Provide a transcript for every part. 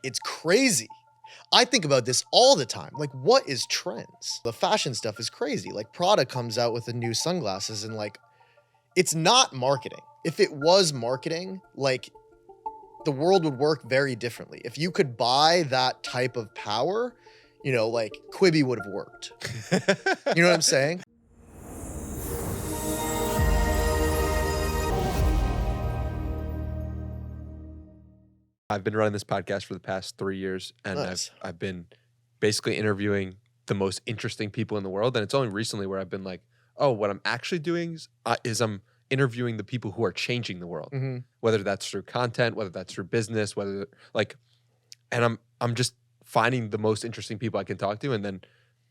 It's crazy. I think about this all the time. Like, what is trends? The fashion stuff is crazy. Like, Prada comes out with the new sunglasses and like, it's not marketing. If it was marketing, like the world would work very differently. If you could buy that type of power, you know, like Quibi would have worked. You know what I'm saying? I've been running this podcast for the past 3 years, and Nice. I've been basically interviewing the most interesting people in the world. And it's only recently where I've been like, oh, what I'm actually doing is I'm interviewing the people who are changing the world, Mhm. whether that's through content, whether that's through business, whether like, and I'm just finding the most interesting people I can talk to, and then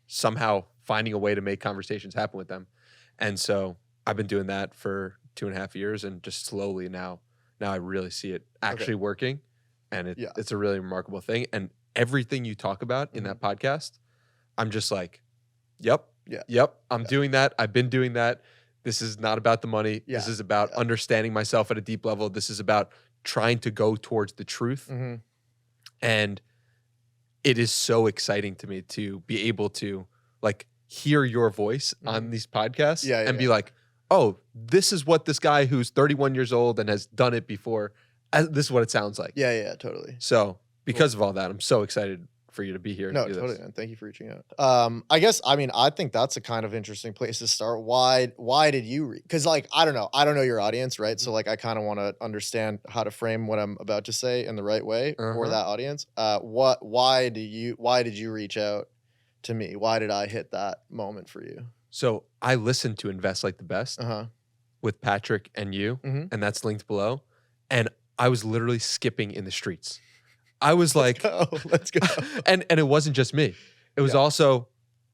somehow finding a way to make conversations happen with them. And so I've been doing that for 2.5 years, and just slowly now I really see it actually working, and Yeah. it's a really remarkable thing. And everything you talk about in that podcast, I'm just like, yep, Yeah. yep, I'm doing that. I've been doing that. This is not about the money. Yeah. This is about understanding myself at a deep level. This is about trying to go towards the truth. Mhm. And it is so exciting to me to be able to like hear your voice on these podcasts and be like, oh, this is what this guy who's 31 years old and has done it before, this is what it sounds like. Yeah, totally. So because of all that, I'm so excited for you to be here. No, to do totally, this. man. Thank you for reaching out. I guess, I mean, I think that's a kind of interesting place to start. Why did you read? Because like, I don't know your audience, right? So like, I kind of want to understand how to frame what I'm about to say in the right way for that audience. Why did you reach out to me? Why did I hit that moment for you? So I listened to Invest Like the Best with Patrick and you, and that's linked below. And I was literally skipping in the streets. I was like, let's go. and it wasn't just me. It was also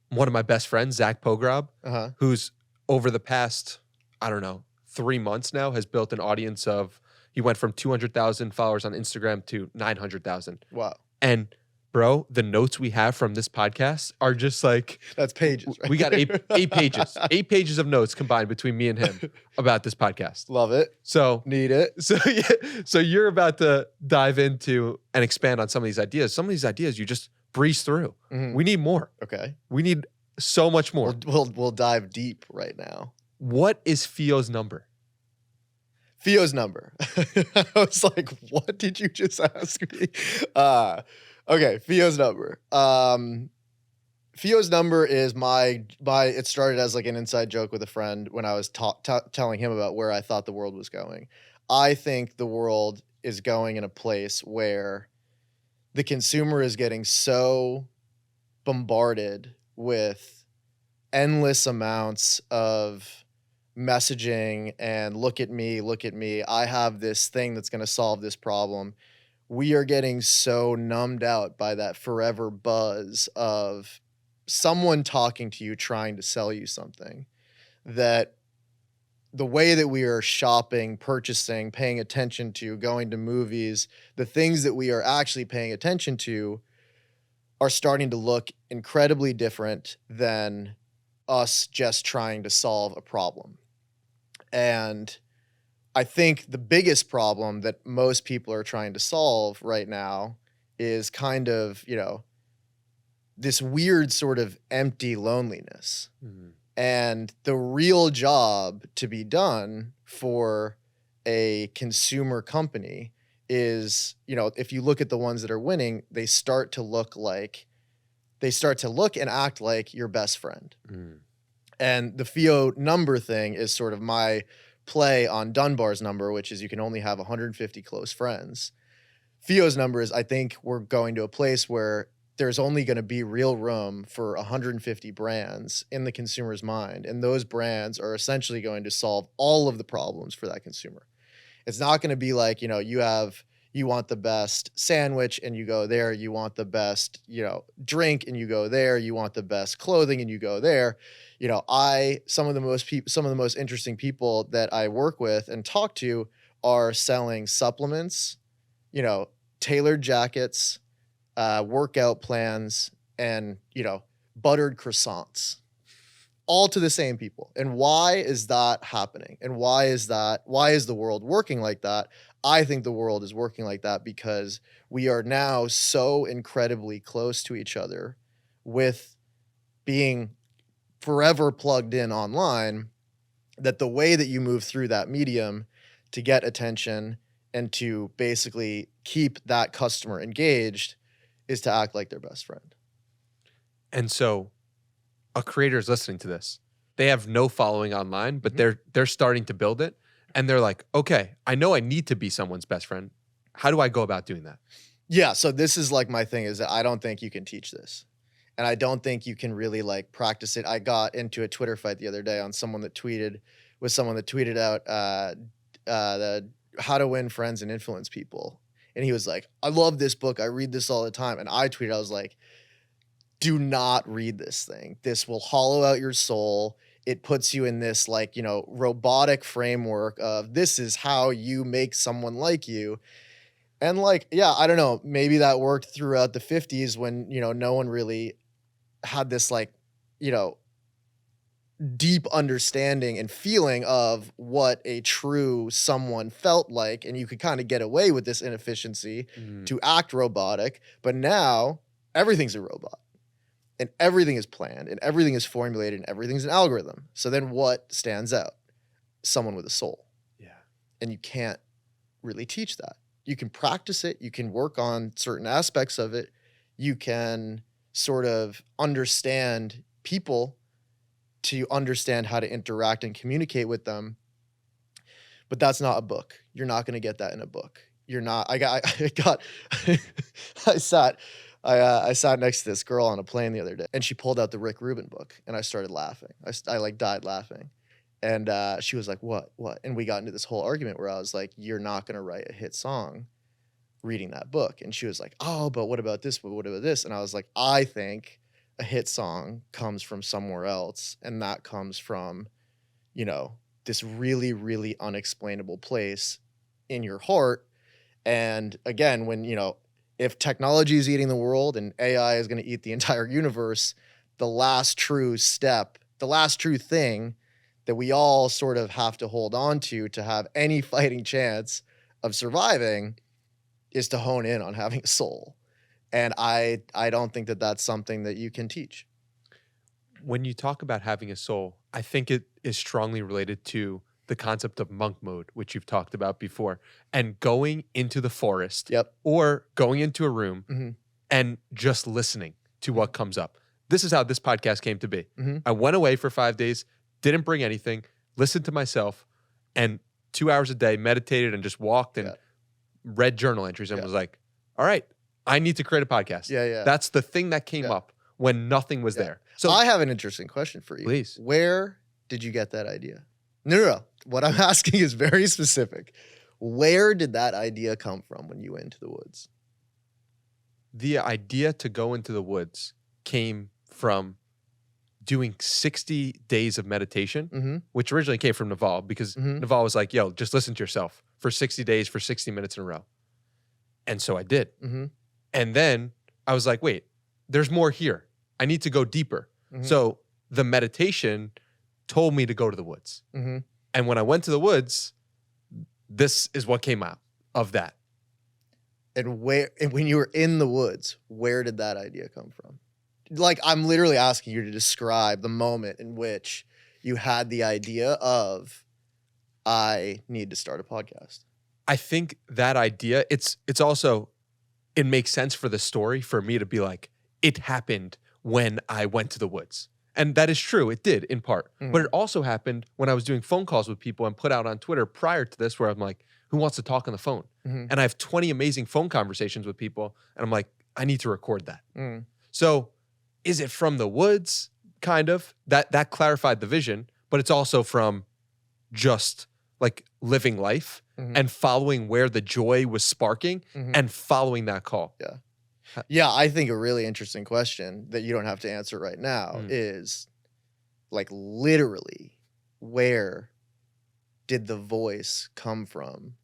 one of my best friends, Zach Pogrob, who's over the past, I don't know, 3 months now has built an audience of, he went from 200,000 followers on Instagram to 900,000. Wow. And bro, the notes we have from this podcast are just like, that's pages. Right? We got eight pages, 8 pages of notes combined between me and him about this podcast. Love it. So need it. So yeah, so you're about to dive into and expand on some of these ideas. Some of these ideas you just breeze through. We need more. Okay. We need so much more. We'll dive deep right now. What is Fio's number? Fio's number. I was like, what did you just ask me? Okay, Fio's number. Fio's number is it started as like an inside joke with a friend when I was telling him about where I thought the world was going. I think the world is going in a place where the consumer is getting so bombarded with endless amounts of messaging and look at me, I have this thing that's going to solve this problem. We are getting so numbed out by that forever buzz of someone talking to you, trying to sell you something, that the way that we are shopping, purchasing, paying attention to, going to movies, the things that we are actually paying attention to are starting to look incredibly different than us just trying to solve a problem. And I think the biggest problem that most people are trying to solve right now is kind of, you know, this weird sort of empty loneliness. And the real job to be done for a consumer company is, you know, if you look at the ones that are winning, they start to look and act like your best friend. And the Fio number thing is sort of my play on Dunbar's number, which is you can only have 150 close friends. Fio's number is, I think we're going to a place where there's only going to be real room for 150 brands in the consumer's mind. And those brands are essentially going to solve all of the problems for that consumer. It's not going to be like, you know, you want the best sandwich and you go there. You want the best, you know, drink and you go there. You want the best clothing and you go there. You know, some of the most interesting people that I work with and talk to are selling supplements, you know, tailored jackets, workout plans, and, you know, buttered croissants. all to the same people. And why is that happening? And why is the world working like that? I think the world is working like that because we are now so incredibly close to each other with being forever plugged in online that the way that you move through that medium to get attention and to basically keep that customer engaged is to act like their best friend. And so a creator is listening to this. They have no following online, but they're starting to build it. And they're like, okay, I know I need to be someone's best friend. How do I go about doing that? Yeah, so this is like my thing is that I don't think you can teach this. And I don't think you can really like practice it. I got into a Twitter fight the other day on someone that tweeted out the how to win friends and influence people. And he was like, I love this book. I read this all the time. And I tweeted, I was like, do not read this thing. This will hollow out your soul. It puts you in this like, robotic framework of this is how you make someone like you. And like, yeah, I don't know, maybe that worked throughout the 50s when, no one really had this like, deep understanding and feeling of what a true someone felt like. And you could kind of get away with this inefficiency to act robotic. But now everything's a robot. And everything is planned and everything is formulated and everything's an algorithm. So then what stands out? Someone with a soul. Yeah. And you can't really teach that. You can practice it. You can work on certain aspects of it. You can sort of understand people to understand how to interact and communicate with them. But that's not a book. You're not going to get that in a book. You're not, I sat next to this girl on a plane the other day and she pulled out the Rick Rubin book and I started laughing. I like died laughing. And she was like, what? And we got into this whole argument where I was like, you're not going to write a hit song reading that book. And she was like, oh, but what about this? But what about this? And I was like, I think a hit song comes from somewhere else. And that comes from, this really, really unexplainable place in your heart. And again, when, if technology is eating the world and AI is going to eat the entire universe, the last true thing that we all sort of have to hold on to have any fighting chance of surviving is to hone in on having a soul. And I don't think that that's something that you can teach. When you talk about having a soul, I think it is strongly related to the concept of monk mode, which you've talked about before, and going into the forest or going into a room and just listening to what comes up. This is how this podcast came to be. I went away for 5 days, didn't bring anything, listened to myself, and 2 hours a day meditated and just walked and read journal entries and was like, all right, I need to create a podcast. Yeah. That's the thing that came up when nothing was there. So I have an interesting question for you. Please. Where did you get that idea? No. What I'm asking is very specific. Where did that idea come from when you went into the woods? The idea to go into the woods came from doing 60 days of meditation, which originally came from Naval because Naval was like, yo, just listen to yourself for 60 days, for 60 minutes in a row. And so I did. And then I was like, wait, there's more here. I need to go deeper. So the meditation told me to go to the woods. And when I went to the woods, this is what came out of that. And when you were in the woods, where did that idea come from? Like, I'm literally asking you to describe the moment in which you had the idea of, I need to start a podcast. I think that idea, it's also, it makes sense for the story for me to be like, it happened when I went to the woods. And that is true. It did in part. But it also happened when I was doing phone calls with people and put out on Twitter prior to this where I'm like, who wants to talk on the phone? And I have 20 amazing phone conversations with people. And I'm like, I need to record that. So is it from the woods? Kind of. That clarified the vision. But it's also from just like living life and following where the joy was sparking and following that call. Yeah, I think a really interesting question that you don't have to answer right now is like literally where did the voice come from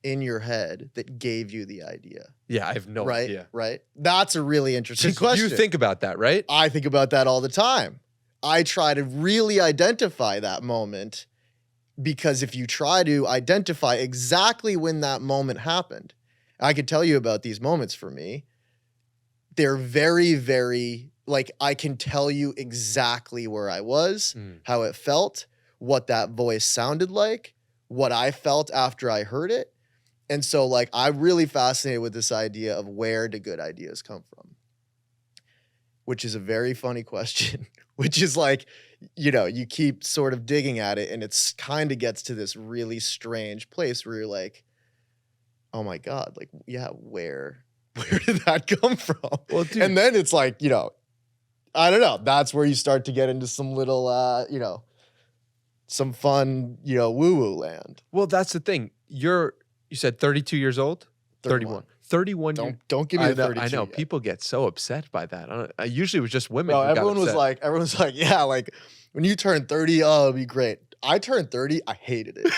in your head that gave you the idea? Yeah, I have no idea. Right? That's a really interesting question. You think about that, right? I think about that all the time. I try to really identify that moment, because if you try to identify exactly when that moment happened, I could tell you about these moments for me. They're very, very, like, I can tell you exactly where I was, how it felt, what that voice sounded like, what I felt after I heard it. And so, like, I'm really fascinated with this idea of where do good ideas come from, which is a very funny question, which is like, you keep sort of digging at it, and it's kind of gets to this really strange place where you're like, oh my God, like, yeah, where did that come from? Well, dude, and then it's like, I don't know. That's where you start to get into some little, some fun, woo-woo land. well, that's the thing. You said 32 years old? 31. 31. Don't give me the 32 I know. yet. People get so upset by that. I usually it was just women. No, who got everyone's upset. like, yeah, like when you turn 30, oh, it'll be great. I turned 30, I hated it.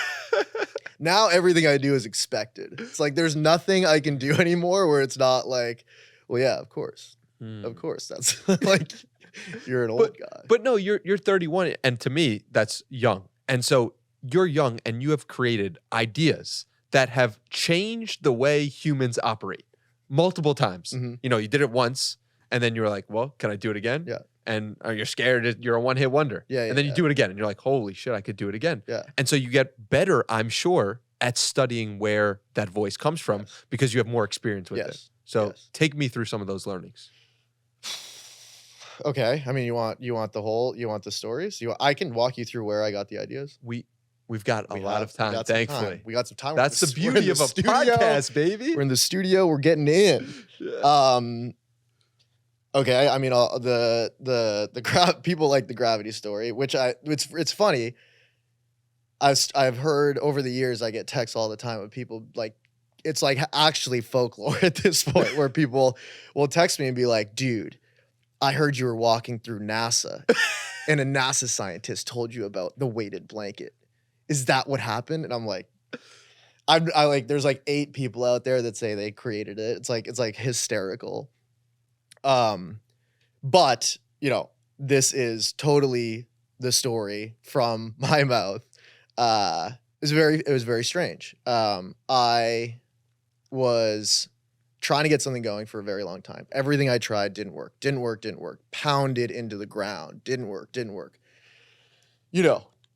Now everything I do is expected. It's like there's nothing I can do anymore where it's not like, well, yeah, of course. Of course. That's like you're an old guy. But no, you're 31, and to me, that's young. And so you're young and you have created ideas that have changed the way humans operate multiple times. You did it once, and then you were like, well, can I do it again? Yeah. And you're scared, you're a one-hit wonder. Yeah, and then you do it again, and you're like, holy shit, I could do it again. Yeah. And so you get better, I'm sure, at studying where that voice comes from because you have more experience with it. So take me through some of those learnings. Okay. I mean, you want the stories? I can walk you through where I got the ideas. We've got a lot of time, thankfully. We got some time. That's the beauty of a podcast, baby. We're in the studio. We're getting in. Yeah. Okay. I mean, people like the gravity story, which it's funny. I've heard over the years, I get texts all the time of people like, it's like actually folklore at this point where people will text me and be like, dude, I heard you were walking through NASA and a NASA scientist told you about the weighted blanket. Is that what happened? And I'm like, I like, there's like 8 people out there that say they created it. It's like hysterical. But this is totally the story from my mouth. It was very strange. I was trying to get something going for a very long time. Everything I tried didn't work. Pounded into the ground. Didn't work.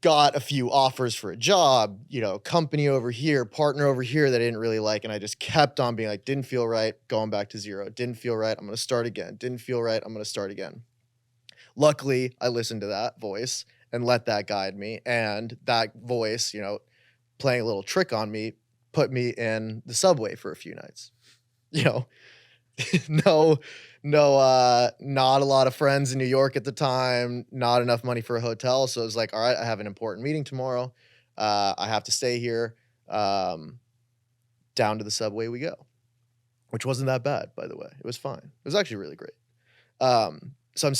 Got a few offers for a job, company over here, partner over here that I didn't really like. And I just kept on being like, didn't feel right, going back to zero. Didn't feel right, I'm going to start again. Didn't feel right, I'm going to start again. Luckily, I listened to that voice and let that guide me. And that voice, playing a little trick on me, put me in the subway for a few nights. Not a lot of friends in New York at the time, not enough money for a hotel. So it was like, all right, I have an important meeting tomorrow. I have to stay here. Down to the subway we go, which wasn't that bad, by the way. It was fine. It was actually really great. So I'm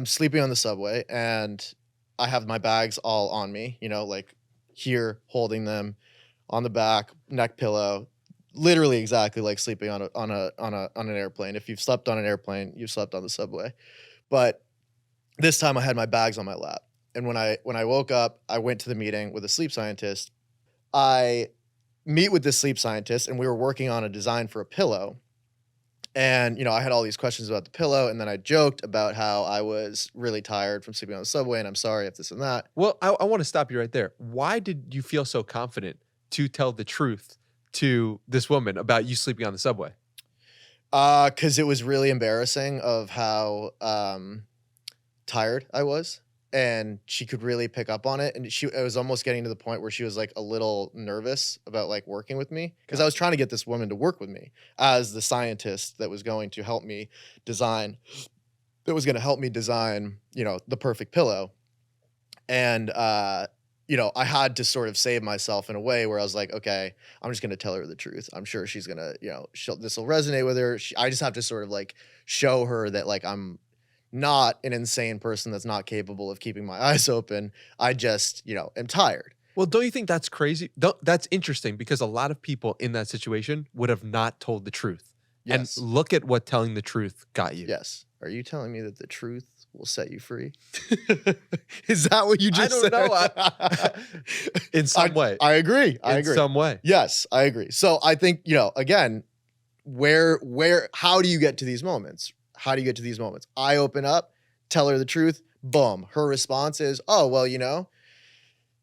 sleeping on the subway, and I have my bags all on me, like here, holding them on the back, neck pillow. Literally exactly like sleeping on an airplane. If you've slept on an airplane, you've slept on the subway. But this time I had my bags on my lap. And when I woke up, I went to the meeting with a sleep scientist. I meet with this sleep scientist, and we were working on a design for a pillow. And, I had all these questions about the pillow, and then I joked about how I was really tired from sleeping on the subway, and I'm sorry if this and that. Well, I want to stop you right there. Why did you feel so confident to tell the truth to this woman about you sleeping on the subway? Because it was really embarrassing of how tired I was, and she could really pick up on it. And it was almost getting to the point where she was like a little nervous about like working with me, because I was trying to get this woman to work with me as the scientist that was going to help me design, the perfect pillow. And I had to sort of save myself in a way where I was like, okay, I'm just going to tell her the truth. I'm sure she's going to, this will resonate with her. I just have to sort of like show her that like I'm not an insane person that's not capable of keeping my eyes open. I just, am tired. Well, don't you think that's crazy? That's interesting, because a lot of people in that situation would have not told the truth. Yes. And look at what telling the truth got you. Yes. are you telling me that the truth will set you free? Is that what you I just don't said? know. In some way. I agree. I In agree. some way. Yes, I agree. So I think, again, how do you get to these moments? How do you get to these moments? I open up, tell her the truth, boom. Her response is, oh, well,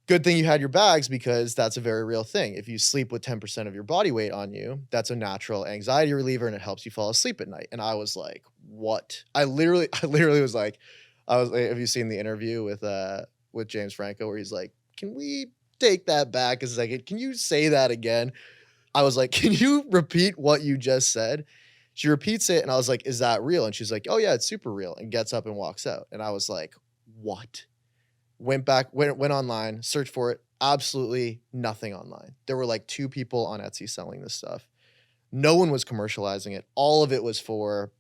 good thing you had your bags, because that's a very real thing. If you sleep with 10% of your body weight on you, that's a natural anxiety reliever and it helps you fall asleep at night. And I was like, what? I literally was like, have you seen the interview with James Franco where he's like, can we take that back a second? Can you say that again? I was like, can you repeat what you just said? She repeats it and I was like, is that real? And she's like, oh yeah, it's super real, and gets up and walks out. And I was like, what? Went online, searched for it. Absolutely nothing online. There were like 2 people on Etsy selling this stuff. No one was commercializing it. All of it was for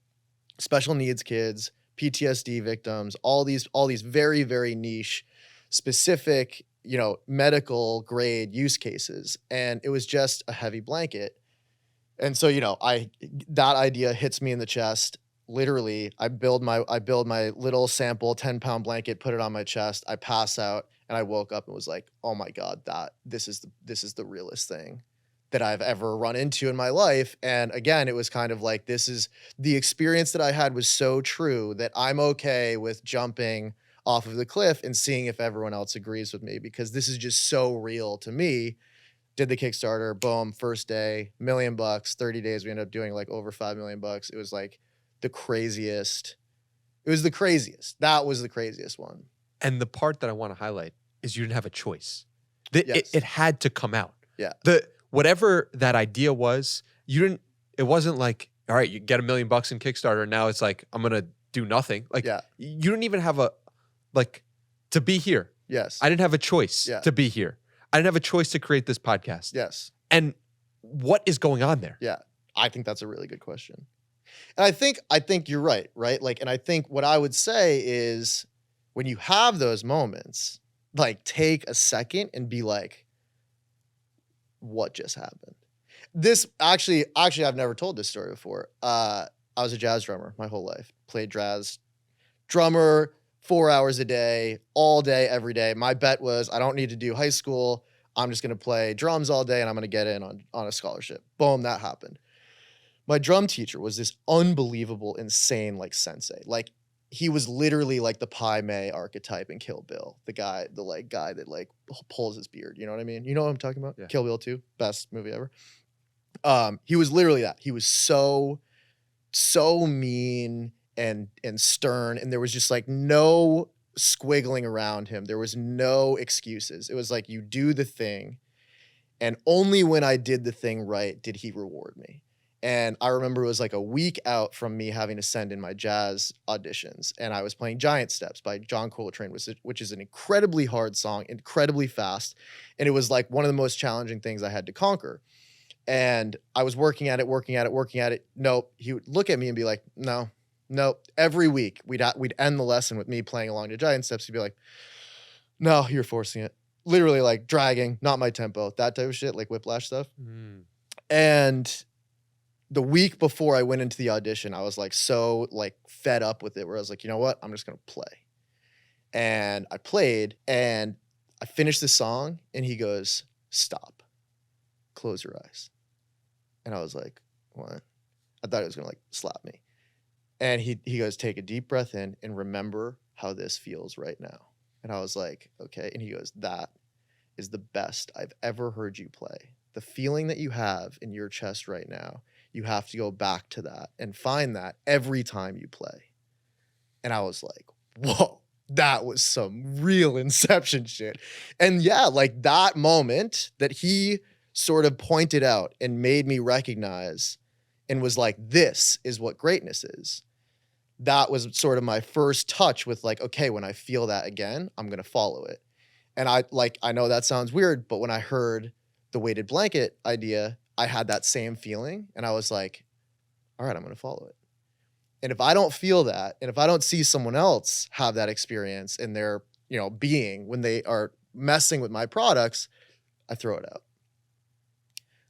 special needs kids, PTSD victims, all these very, very niche, specific, medical grade use cases. And it was just a heavy blanket. And so, that idea hits me in the chest. Literally, I build my little sample 10-pound blanket, put it on my chest. I pass out, and I woke up and was like, "Oh my God, this is the realest thing that I've ever run into in my life." And again, it was kind of like, this is the experience that I had was so true that I'm okay with jumping off of the cliff and seeing if everyone else agrees with me, because this is just so real to me. Did the Kickstarter, boom, first day, $1 million, 30 days, we ended up doing like over $5 million. It was like the craziest. It was the craziest. That was the craziest one. And the part that I want to highlight is you didn't have a choice. Yes. It had to come out. Yeah. Whatever that idea was, it wasn't like, all right, you get $1 million in Kickstarter, and now it's like, I'm going to do nothing. Like, Yeah. you didn't even have to be here. Yes. I didn't have a choice Yeah. to be here. I didn't have a choice to create this podcast. Yes. And what is going on there? Yeah. I think that's a really good question. And I think you're right? Like, and I think what I would say is, when you have those moments, like, take a second and be like, what just happened? This actually, I've never told this story before. I was a jazz drummer my whole life. Played jazz, drummer, 4 hours a day, all day, every day. My bet was, I don't need to do high school. I'm just going to play drums all day and I'm going to get in on a scholarship. Boom, that happened. My drum teacher was this unbelievable, insane, like, sensei. Like, he was literally like the Pai Mei archetype in Kill Bill. The guy that like pulls his beard. You know what I mean? You know what I'm talking about? Yeah. Kill Bill 2, best movie ever. He was literally that. He was so mean and stern, and there was just like no squiggling around him. There was no excuses. It was like, you do the thing, and only when I did the thing right did he reward me. And I remember it was like a week out from me having to send in my jazz auditions, and I was playing Giant Steps by John Coltrane, which is an incredibly hard song, incredibly fast, and it was like one of the most challenging things I had to conquer. And I was working at it. Nope. He would look at me and be like, no. Every week we'd end the lesson with me playing along to Giant Steps. He'd be like, no, you're forcing it. Literally, like, dragging, not my tempo, that type of shit, like whiplash stuff. And the week before I went into the audition, I was like so like fed up with it, where I was like, you know what? I'm just going to play. And I played and I finished the song and he goes, stop, close your eyes. And I was like, what? I thought he was going to like slap me. And he goes, take a deep breath in and remember how this feels right now. And I was like, okay. And he goes, that is the best I've ever heard you play. The feeling that you have in your chest right now, you have to go back to that and find that every time you play. And I was like, whoa, that was some real Inception shit. And yeah, like, that moment that he sort of pointed out and made me recognize and was like, this is what greatness is. That was sort of my first touch with like, okay, when I feel that again, I'm going to follow it. And I know that sounds weird, but when I heard the weighted blanket idea, I had that same feeling, and I was like, all right, I'm going to follow it. And if I don't feel that, and if I don't see someone else have that experience in their, being when they are messing with my products, I throw it out.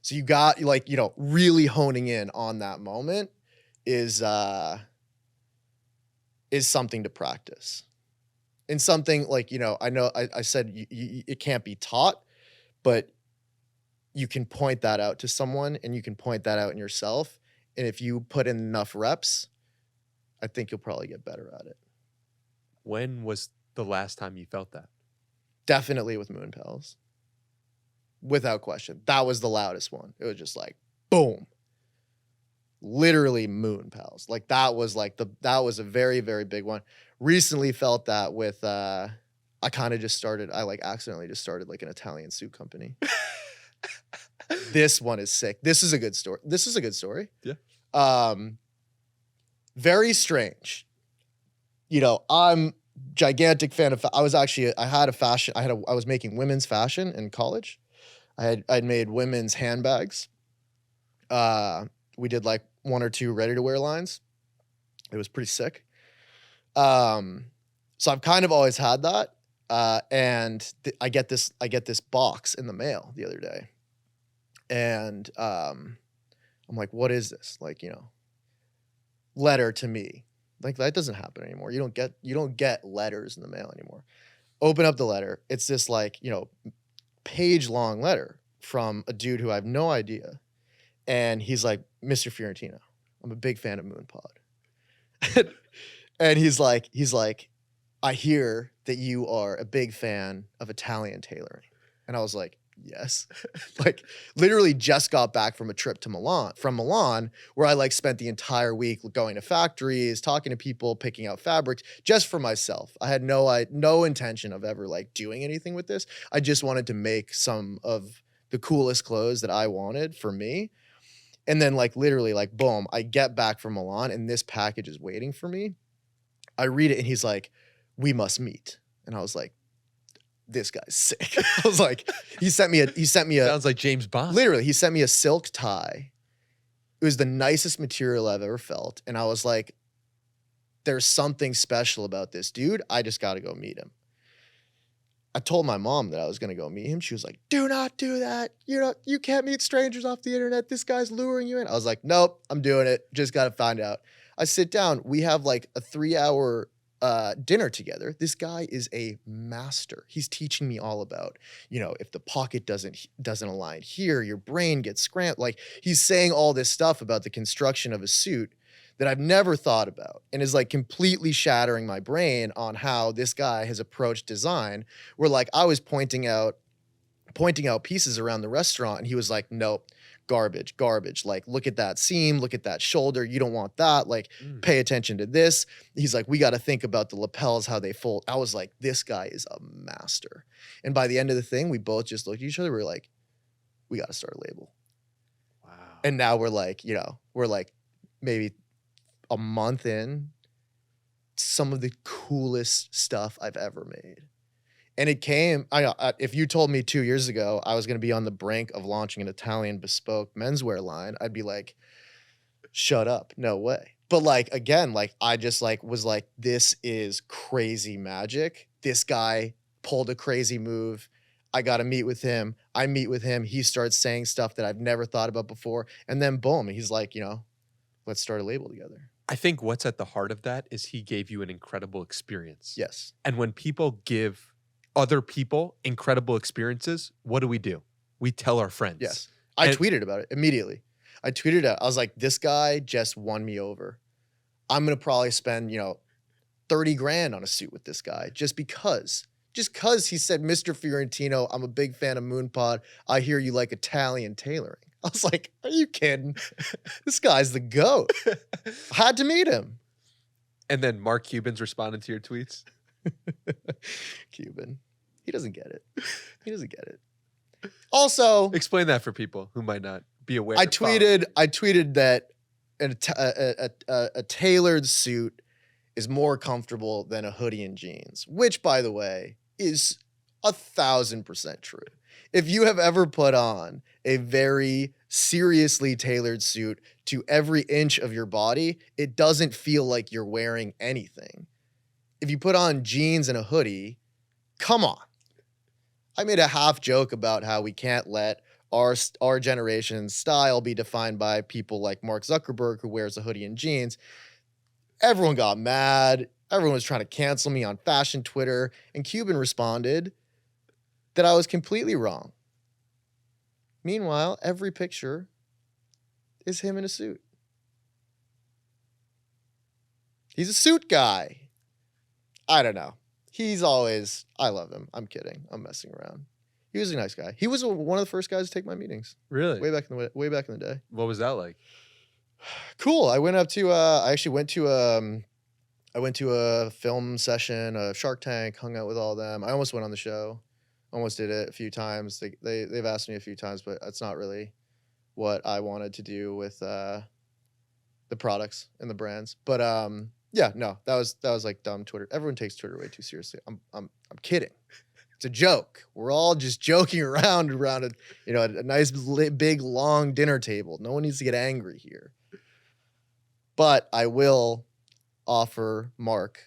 So you got, like, really honing in on that moment is is something to practice. And something like, I know I said it can't be taught, but you can point that out to someone and you can point that out in yourself. And if you put in enough reps, I think you'll probably get better at it. When was the last time you felt that? Definitely with Moon Pals. Without question. That was the loudest one. It was just like, boom. Literally Moon Pals. Like that was a very, very big one. Recently felt that with, I accidentally just started like an Italian soup company. This one is sick. This is a good story. Yeah. Very strange. I'm gigantic fan of, I was making women's fashion in college. I'd made women's handbags. We did like 1 or 2 ready-to-wear lines. It was pretty sick. So I've kind of always had that. And I get this box in the mail the other day. And I'm like, what is this? Like, letter to me. Like that doesn't happen anymore. You don't get letters in the mail anymore. Open up the letter. It's this like, page-long letter from a dude who I have no idea. And he's like, Mr. Fiorentino, I'm a big fan of Moon Pod. And he's like, I hear that you are a big fan of Italian tailoring. And I was like, yes. Like literally just got back from a trip to Milan, where I like spent the entire week going to factories, talking to people, picking out fabrics just for myself. I had no intention of ever like doing anything with this. I just wanted to make some of the coolest clothes that I wanted for me. And then like literally like, boom, I get back from Milan and this package is waiting for me. I read it and he's like, we must meet. And I was like, this guy's sick. I was like, he sent me a Sounds like James Bond. Literally, he sent me a silk tie. It was the nicest material I've ever felt. And I was like, there's something special about this dude. I just got to go meet him. I told my mom that I was going to go meet him. She was like, do not do that. You can't meet strangers off the internet. This guy's luring you in. I was like, nope, I'm doing it. Just got to find out. I sit down. We have like a 3-hour dinner together. This guy is a master. He's teaching me all about, if the pocket doesn't align here, your brain gets scrambled. Like he's saying all this stuff about the construction of a suit that I've never thought about and is like completely shattering my brain on how this guy has approached design, where like I was pointing out pieces around the restaurant and he was like, nope, garbage. Like, look at that seam, look at that shoulder. You don't want that. Like, pay attention to this. He's like, we got to think about the lapels, how they fold. I was like, this guy is a master. And by the end of the thing, we both just looked at each other. We were like, we got to start a label. Wow. And now we're like, maybe a month in, some of the coolest stuff I've ever made. And it came, if you told me 2 years ago I was going to be on the brink of launching an Italian bespoke menswear line, I'd be like, shut up, no way. But like, again, like I just like was like, this is crazy magic. This guy pulled a crazy move. I got to meet with him. I meet with him. He starts saying stuff that I've never thought about before. And then boom, he's like, let's start a label together. I think what's at the heart of that is he gave you an incredible experience. Yes. And when people give other people incredible experiences, what do? We tell our friends. Yes. I tweeted about it immediately. I tweeted out. I was like, this guy just won me over. I'm going to probably spend, $30,000 on a suit with this guy just because he said, Mr. Fiorentino, I'm a big fan of Moonpod. I hear you like Italian tailoring. I was like, are you kidding? This guy's the GOAT. I had to meet him. And then Mark Cuban's responding to your tweets. Cuban. He doesn't get it. Also, explain that for people who might not be aware. I tweeted that a tailored suit is more comfortable than a hoodie and jeans, which, by the way, is 1,000% true. If you have ever put on a very seriously tailored suit to every inch of your body, it doesn't feel like you're wearing anything. If you put on jeans and a hoodie, come on. I made a half joke about how we can't let our generation's style be defined by people like Mark Zuckerberg, who wears a hoodie and jeans. Everyone got mad. Everyone was trying to cancel me on fashion Twitter, and Cuban responded that I was completely wrong. Meanwhile, every picture is him in a suit. He's a suit guy. I don't know. I love him. I'm kidding. I'm messing around. He was a nice guy. He was one of the first guys to take my meetings. Really? Way back in the day. What was that like? Cool. I went up to I actually went to a film session, a Shark Tank, hung out with all of them. I almost went on the show. Almost did it a few times. They've asked me a few times, but that's not really what I wanted to do with the products and the brands. But yeah, no, that was like dumb Twitter. Everyone takes Twitter way too seriously. I'm kidding. It's a joke. We're all just joking around a nice big long dinner table. No one needs to get angry here. But I will offer Mark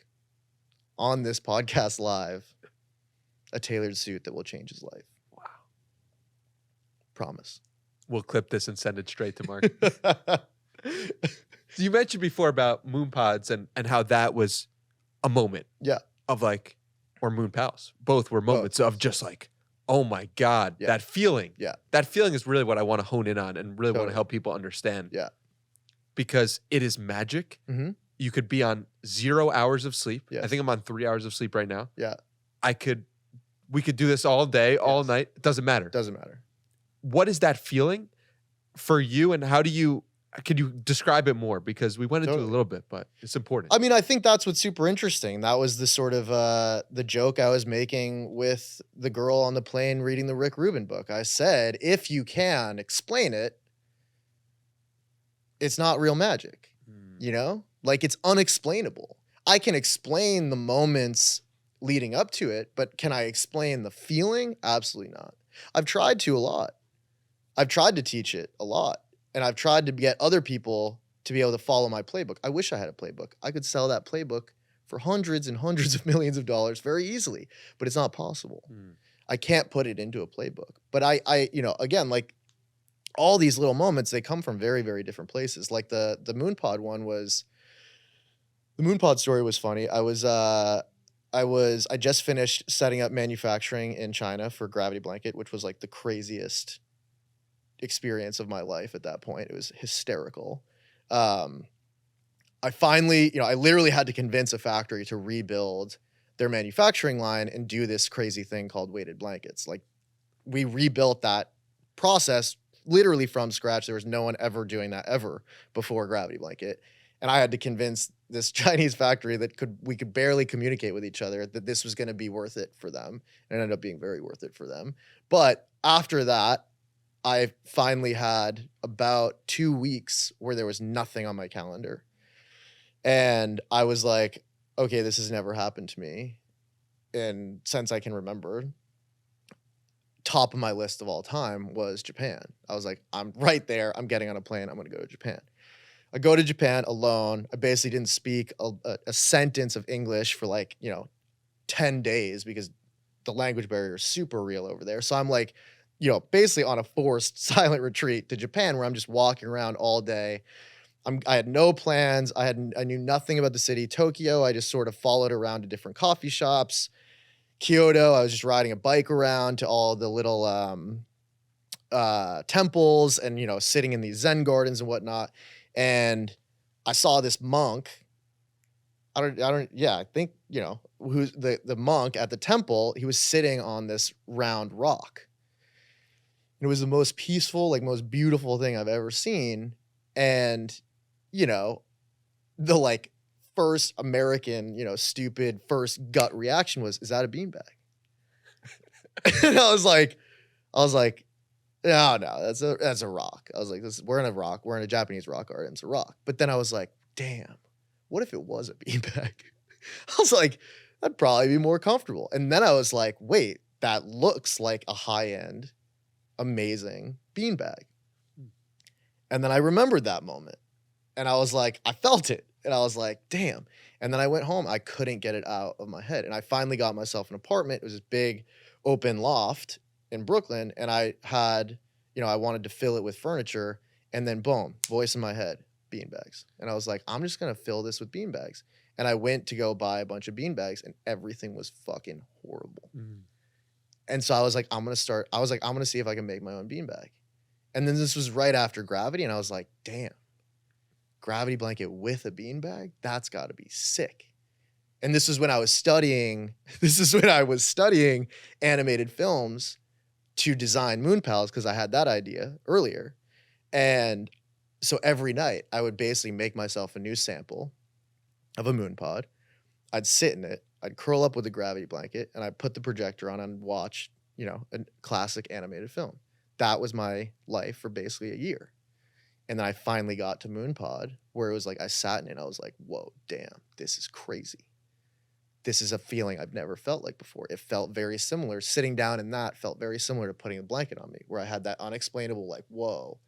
on this podcast live a tailored suit that will change his life. Wow. Promise. We'll clip this and send it straight to Mark. So you mentioned before about moon pods and how that was a moment. Yeah. Of like, or moon pals. Both were moments of just like, oh my God, that feeling. Yeah. That feeling is really what I want to hone in on and really want to help people understand. Yeah. Because it is magic. Mm-hmm. You could be on 0 hours of sleep. Yes. I think I'm on 3 hours of sleep right now. Yeah. We could do this all day, all night. It doesn't matter. Doesn't matter. What is that feeling for you, and could you describe it more? Because we went into it a little bit, but it's important. I mean, I think that's what's super interesting. That was the sort of the joke I was making with the girl on the plane reading the Rick Rubin book. I said, if you can explain it, it's not real magic, you know? Like, it's unexplainable. I can explain the moments leading up to it, but can I explain the feeling? Absolutely not. I've tried to a lot. I've tried to teach it a lot, and I've tried to get other people to be able to follow my playbook. I wish I had a playbook. I could sell that playbook for hundreds and hundreds of millions of dollars very easily, but it's not possible. I can't put it into a playbook. But I again, like, all these little moments, they come from very, very different places. Like the Moonpod one was, the Moonpod story was funny. I just finished setting up manufacturing in China for Gravity Blanket, which was like the craziest experience of my life at that point. It was hysterical. I finally, I literally had to convince a factory to rebuild their manufacturing line and do this crazy thing called weighted blankets. Like, we rebuilt that process literally from scratch. There was no one ever doing that ever before Gravity Blanket. And I had to convince this Chinese factory that we could barely communicate with each other that this was going to be worth it for them. And it ended up being very worth it for them. But after that, I finally had about 2 weeks where there was nothing on my calendar. And I was like, okay, this has never happened to me. And since I can remember, top of my list of all time was Japan. I was like, I'm right there. I'm getting on a plane. I'm going to go to Japan. I go to Japan alone. I basically didn't speak a sentence of English for 10 days because the language barrier is super real over there. So I'm like, basically on a forced silent retreat to Japan where I'm just walking around all day. I had no plans. I knew nothing about the city. Tokyo, I just sort of followed around to different coffee shops. Kyoto, I was just riding a bike around to all the little temples and, sitting in these Zen gardens and whatnot. And I saw this monk. I think, who's the monk at the temple. He was sitting on this round rock. It was the most peaceful, most beautiful thing I've ever seen. And, the first American, stupid first gut reaction was, is that a beanbag? And I was like, no, that's a rock. I was like, we're in a Japanese rock garden. It's a rock. But then I was like, damn, what if it was a beanbag? I was like, that'd probably be more comfortable. And then I was like, wait, that looks like a high-end, amazing beanbag. And then I remembered that moment. And I was like, I felt it. And I was like, damn. And then I went home. I couldn't get it out of my head. And I finally got myself an apartment. It was this big open loft in Brooklyn. And I had, I wanted to fill it with furniture. And then boom, voice in my head. beanbags. And I was like, I'm just going to fill this with beanbags. And I went to go buy a bunch of beanbags and everything was fucking horrible. And so I was like, I'm going to see if I can make my own beanbag. And then this was right after Gravity. And I was like, damn, Gravity blanket with a beanbag? That's got to be sick. And this is when I was studying animated films to design moon pals because I had that idea earlier. And so every night I would basically make myself a new sample of a moon pod. I'd sit in it. I'd curl up with a Gravity blanket and I'd put the projector on and watch, a classic animated film. That was my life for basically a year. And then I finally got to Moon Pod where it was like I sat in it and I was like, whoa, damn, this is crazy. This is a feeling I've never felt like before. It felt very similar. Sitting down in that felt very similar to putting a blanket on me, where I had that unexplainable, like, whoa,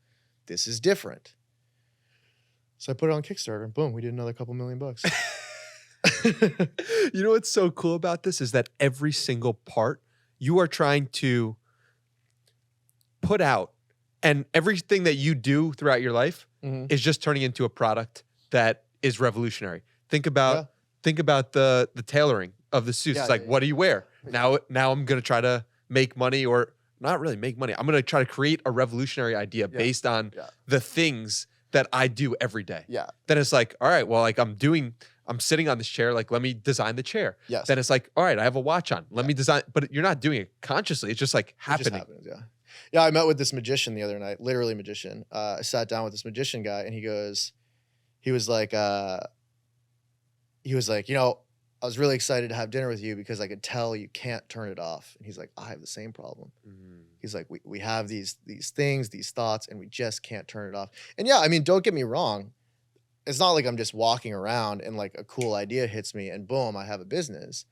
this is different. So I put it on Kickstarter and boom, we did another couple $1,000,000. You know what's so cool about this is that every single part you are trying to put out, and everything that you do throughout your life is just turning into a product that is revolutionary. Think about the tailoring of the suits. It's like, what do you wear? Now I'm going to try to make money, or not really make money. I'm going to try to create a revolutionary idea based on the things that I do every day. Yeah. Then it's like, all right, well, like I'm sitting on this chair, like let me design the chair. Yes. Then it's like, all right, I have a watch on. Let me design, but you're not doing it consciously. It's just like happening. It just happens, yeah, I met with this magician the other night, literally magician. I sat down with this magician guy and he was like, I was really excited to have dinner with you because I could tell you can't turn it off. And he's like, I have the same problem. He's like, we have these things, these thoughts, and we just can't turn it off. And yeah, I mean, don't get me wrong. It's not like I'm just walking around and like a cool idea hits me and boom, I have a business.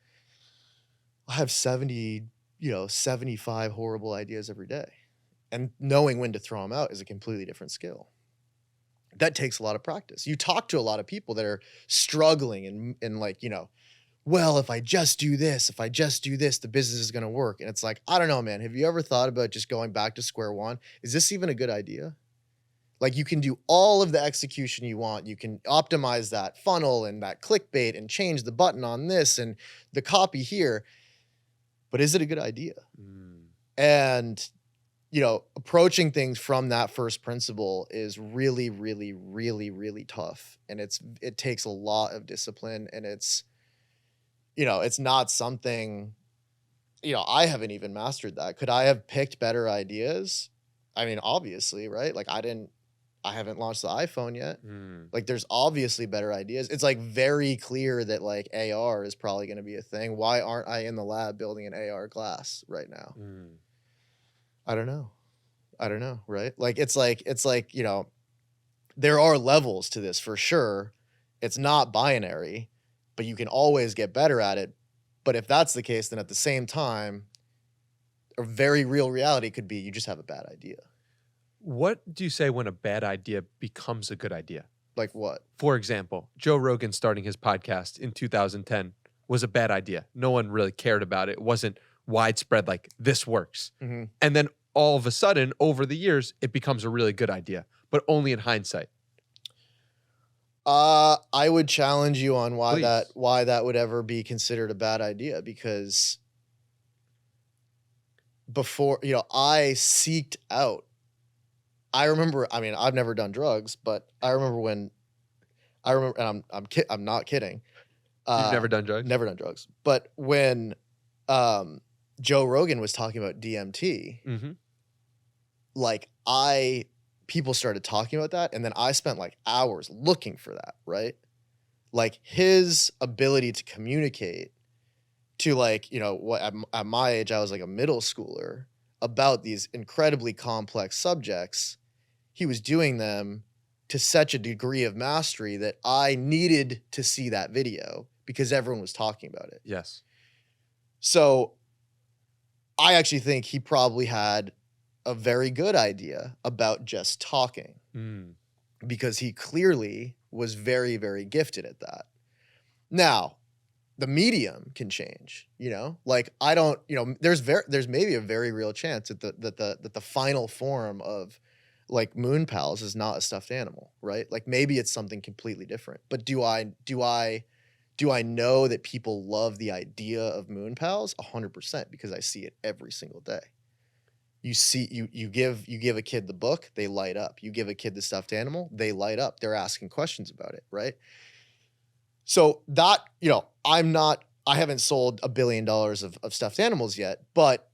I have 75 horrible ideas every day. And knowing when to throw them out is a completely different skill. That takes a lot of practice. You talk to a lot of people that are struggling and like, well, if I just do this, the business is going to work. And it's like, I don't know, man. Have you ever thought about just going back to square one? Is this even a good idea? Like you can do all of the execution you want. You can optimize that funnel and that clickbait and change the button on this and the copy here. But is it a good idea? And, approaching things from that first principle is really, really, really, really tough. And it takes a lot of discipline, and it's not something, I haven't even mastered that. Could I have picked better ideas? I mean, obviously, right? Like I haven't launched the iPhone yet. Like there's obviously better ideas. It's like very clear that like AR is probably going to be a thing. Why aren't I in the lab building an AR glass right now? I don't know, right? Like it's like, there are levels to this for sure. It's not binary, but you can always get better at it. But if that's the case, then at the same time, a very real reality could be you just have a bad idea. What do you say when a bad idea becomes a good idea? Like what? For example, Joe Rogan starting his podcast in 2010 was a bad idea. No one really cared about it. It wasn't widespread like this works. And then all of a sudden, over the years, it becomes a really good idea, but only in hindsight. I would challenge you on why Please. that would ever be considered a bad idea, because before, I seeked out. I remember, I mean, I've never done drugs, but I remember, and I'm not kidding. You've never done drugs? Never done drugs. But when Joe Rogan was talking about DMT, like people started talking about that, and then I spent like hours looking for that, right? Like his ability to communicate to like, at my age, I was like a middle schooler about these incredibly complex subjects. He was doing them to such a degree of mastery that I needed to see that video because everyone was talking about it. Yes. So I actually think he probably had a very good idea about just talking because he clearly was very, very gifted at that. Now, the medium can change, like I don't, there's maybe a very real chance that the final form of like Moon Pals is not a stuffed animal, right? Like maybe it's something completely different. But do I know that people love the idea of Moon Pals? 100%, because I see it every single day. You give a kid the book, they light up. You give a kid the stuffed animal, they light up. They're asking questions about it, right? So that, I haven't sold $1 billion of stuffed animals yet, but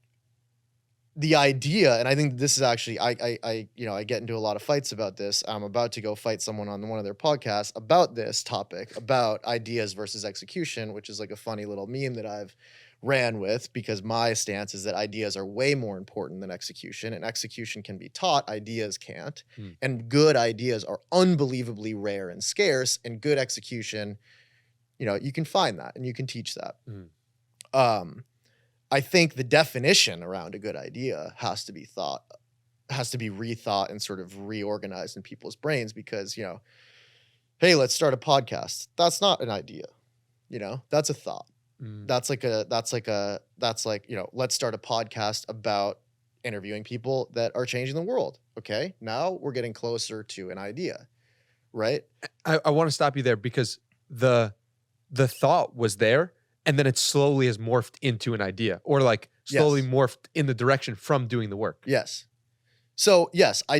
the idea, and I think this is actually, I get into a lot of fights about this. I'm about to go fight someone on one of their podcasts about this topic, about ideas versus execution, which is like a funny little meme that I've ran with, because my stance is that ideas are way more important than execution, and execution can be taught, ideas can't. And good ideas are unbelievably rare and scarce, and good execution, you can find that and you can teach that. I think the definition around a good idea has to be rethought and sort of reorganized in people's brains, because, hey, let's start a podcast. That's not an idea. That's a thought. That's like, let's start a podcast about interviewing people that are changing the world. Okay. Now we're getting closer to an idea, right? I want to stop you there, because the thought was there, and then it slowly has morphed into an idea, or like slowly morphed in the direction from doing the work. Yes. So yes, I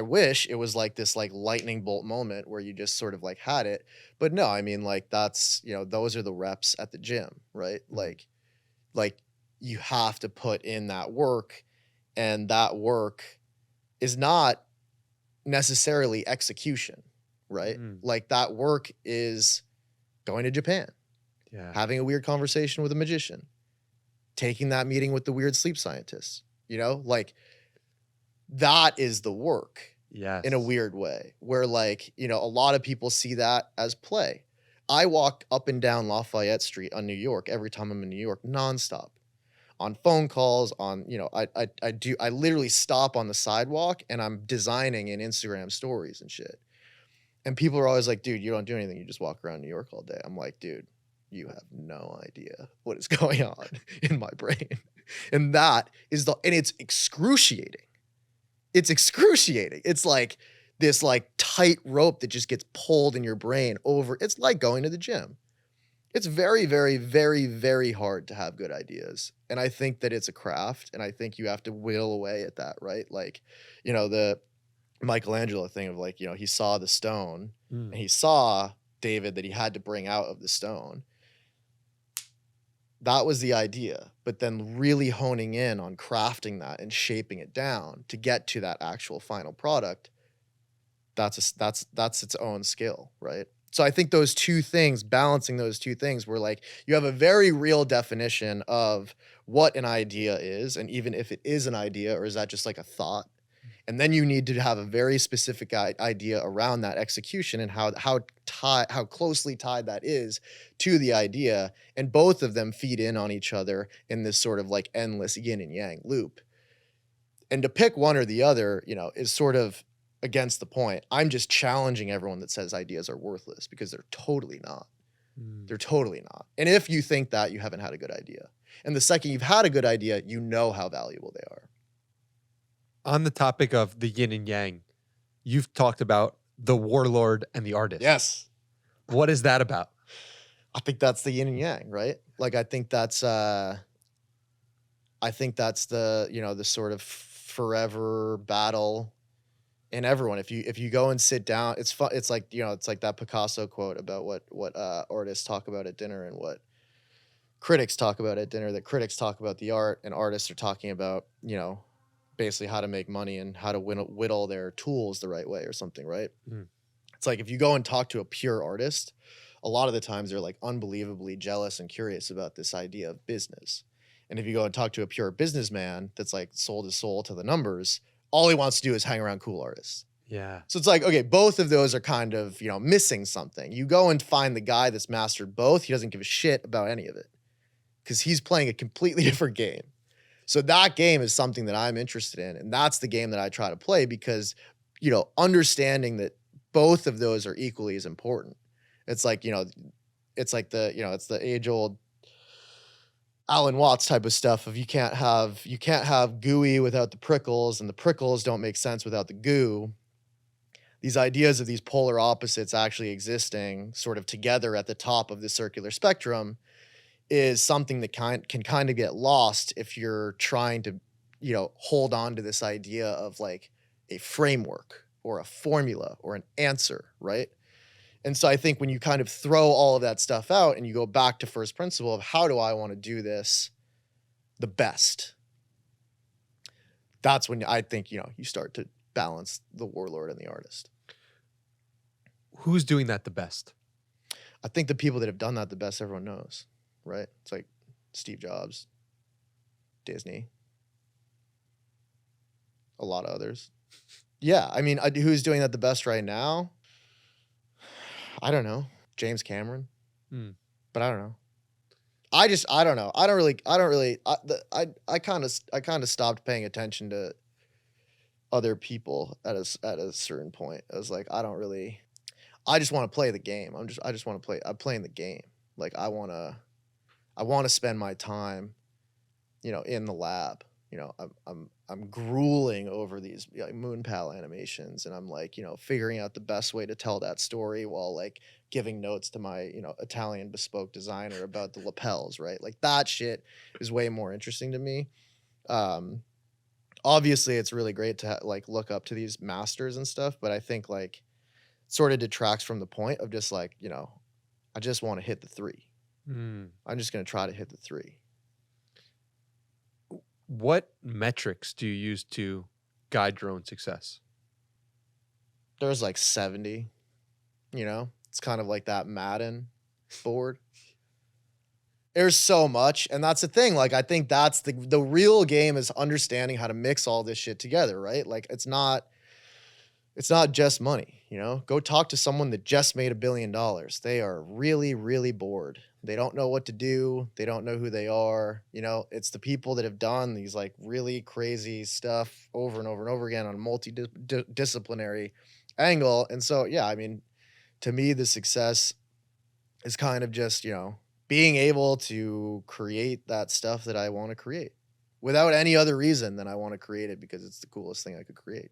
wish it was like this like lightning bolt moment where you just sort of like had it. But no, I mean, like that's, those are the reps at the gym, right? Like you have to put in that work, and that work is not necessarily execution, right? Like that work is going to Japan, having a weird conversation with a magician, taking that meeting with the weird sleep scientists, like that is the work. In a weird way, where like, a lot of people see that as play. I walk up and down Lafayette Street on New York every time I'm in New York, nonstop, on phone calls, on, I literally stop on the sidewalk and I'm designing in Instagram stories and shit. And people are always like, dude, you don't do anything. You just walk around New York all day. I'm like, dude, you have no idea what is going on in my brain. And it's excruciating. It's excruciating. It's like this like tight rope that just gets pulled in your brain over. It's like going to the gym. It's very, very, very, very hard to have good ideas. And I think that it's a craft, and I think you have to whittle away at that, right? Like, the Michelangelo thing of like, he saw the stone and he saw David that he had to bring out of the stone. That was the idea, but then really honing in on crafting that and shaping it down to get to that actual final product, that's its own skill, right? So I think those two things, balancing those two things, where like you have a very real definition of what an idea is, and even if it is an idea, or is that just like a thought? And then you need to have a very specific idea around that execution, and how closely tied that is to the idea. And both of them feed in on each other in this sort of like endless yin and yang loop. And to pick one or the other, is sort of against the point. I'm just challenging everyone that says ideas are worthless, because they're totally not. They're totally not. And if you think that, you haven't had a good idea. And the second you've had a good idea, you know how valuable they are. On the topic of the yin and yang, you've talked about the warlord and the artist. Yes. What is that about? I think that's the yin and yang, right? Like, I think that's the, the sort of forever battle in everyone. If you go and sit down, it's fun. It's like, it's like that Picasso quote about what artists talk about at dinner and what critics talk about at dinner, that critics talk about the art and artists are talking about, basically how to make money and how to whittle their tools the right way or something, right? It's like if you go and talk to a pure artist, a lot of the times they're like unbelievably jealous and curious about this idea of business. And if you go and talk to a pure businessman that's like sold his soul to the numbers, all he wants to do is hang around cool artists. Yeah. So it's like, okay, both of those are kind of, missing something. You go and find the guy that's mastered both. He doesn't give a shit about any of it because he's playing a completely different game. So that game is something that I'm interested in. And that's the game that I try to play because, understanding that both of those are equally as important. It's like, it's like it's the age old Alan Watts type of stuff of you can't have gooey without the prickles, and the prickles don't make sense without the goo. These ideas of these polar opposites actually existing sort of together at the top of the circular spectrum is something that can kind of get lost if you're trying to, hold on to this idea of like a framework or a formula or an answer, right? And so I think when you kind of throw all of that stuff out and you go back to first principle of how do I want to do this the best, that's when I think, you start to balance the warlord and the artist. Who's doing that the best? I think the people that have done that the best, everyone knows, right? It's like Steve Jobs, Disney, a lot of others. Yeah, I mean, who's doing that the best right now? I don't know. James Cameron. But I don't know. I don't know. I kind of stopped paying attention to other people at a certain point. I was like, I just want to play the game. I'm playing the game. Like I want to spend my time, in the lab. I'm grueling over these moon pal animations, and I'm like, figuring out the best way to tell that story while like giving notes to my, Italian bespoke designer about the lapels, right? Like that shit is way more interesting to me. Obviously it's really great to like look up to these masters and stuff, but I think like sort of detracts from the point of just like, I just want to hit the three. I'm just going to try to hit the three. What metrics do you use to guide your own success? There's like 70, it's kind of like that Madden board. There's so much. And that's the thing. Like, I think that's the real game is understanding how to mix all this shit together, right? Like, it's not just money, Go talk to someone that just made $1 billion. They are really, really bored. They don't know what to do. They don't know who they are. It's the people that have done these like really crazy stuff over and over and over again on a multidisciplinary angle. And so, yeah, I mean, to me, the success is kind of just, being able to create that stuff that I want to create without any other reason than I want to create it because it's the coolest thing I could create.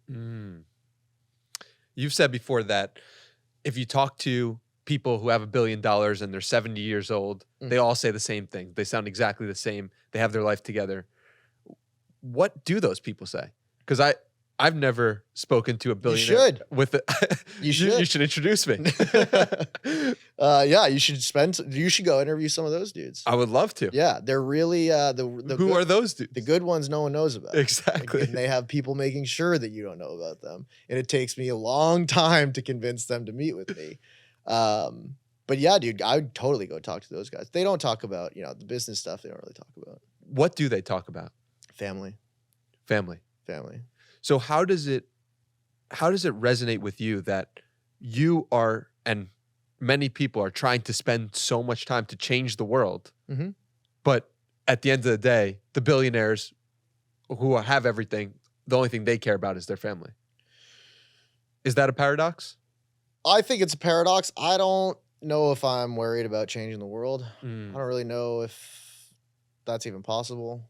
You've said before that if you talk to people who have $1 billion and they're 70 years old, they all say the same thing. They sound exactly the same. They have their life together. What do those people say? Because I've never spoken to a billionaire. You should. You should introduce me. Yeah, you should go interview some of those dudes. I would love to. Yeah, they're really who are those dudes? The good ones no one knows about. Exactly. And they have people making sure that you don't know about them. And it takes me a long time to convince them to meet with me. But yeah, dude, I would totally go talk to those guys. They don't talk about, the business stuff. They don't really talk about. What do they talk about? Family. So how does it resonate with you that you are, and many people are trying to spend so much time to change the world, but at the end of the day, the billionaires who have everything, the only thing they care about is their family? Is that a paradox? I think it's a paradox. I don't know if I'm worried about changing the world. I don't really know if that's even possible.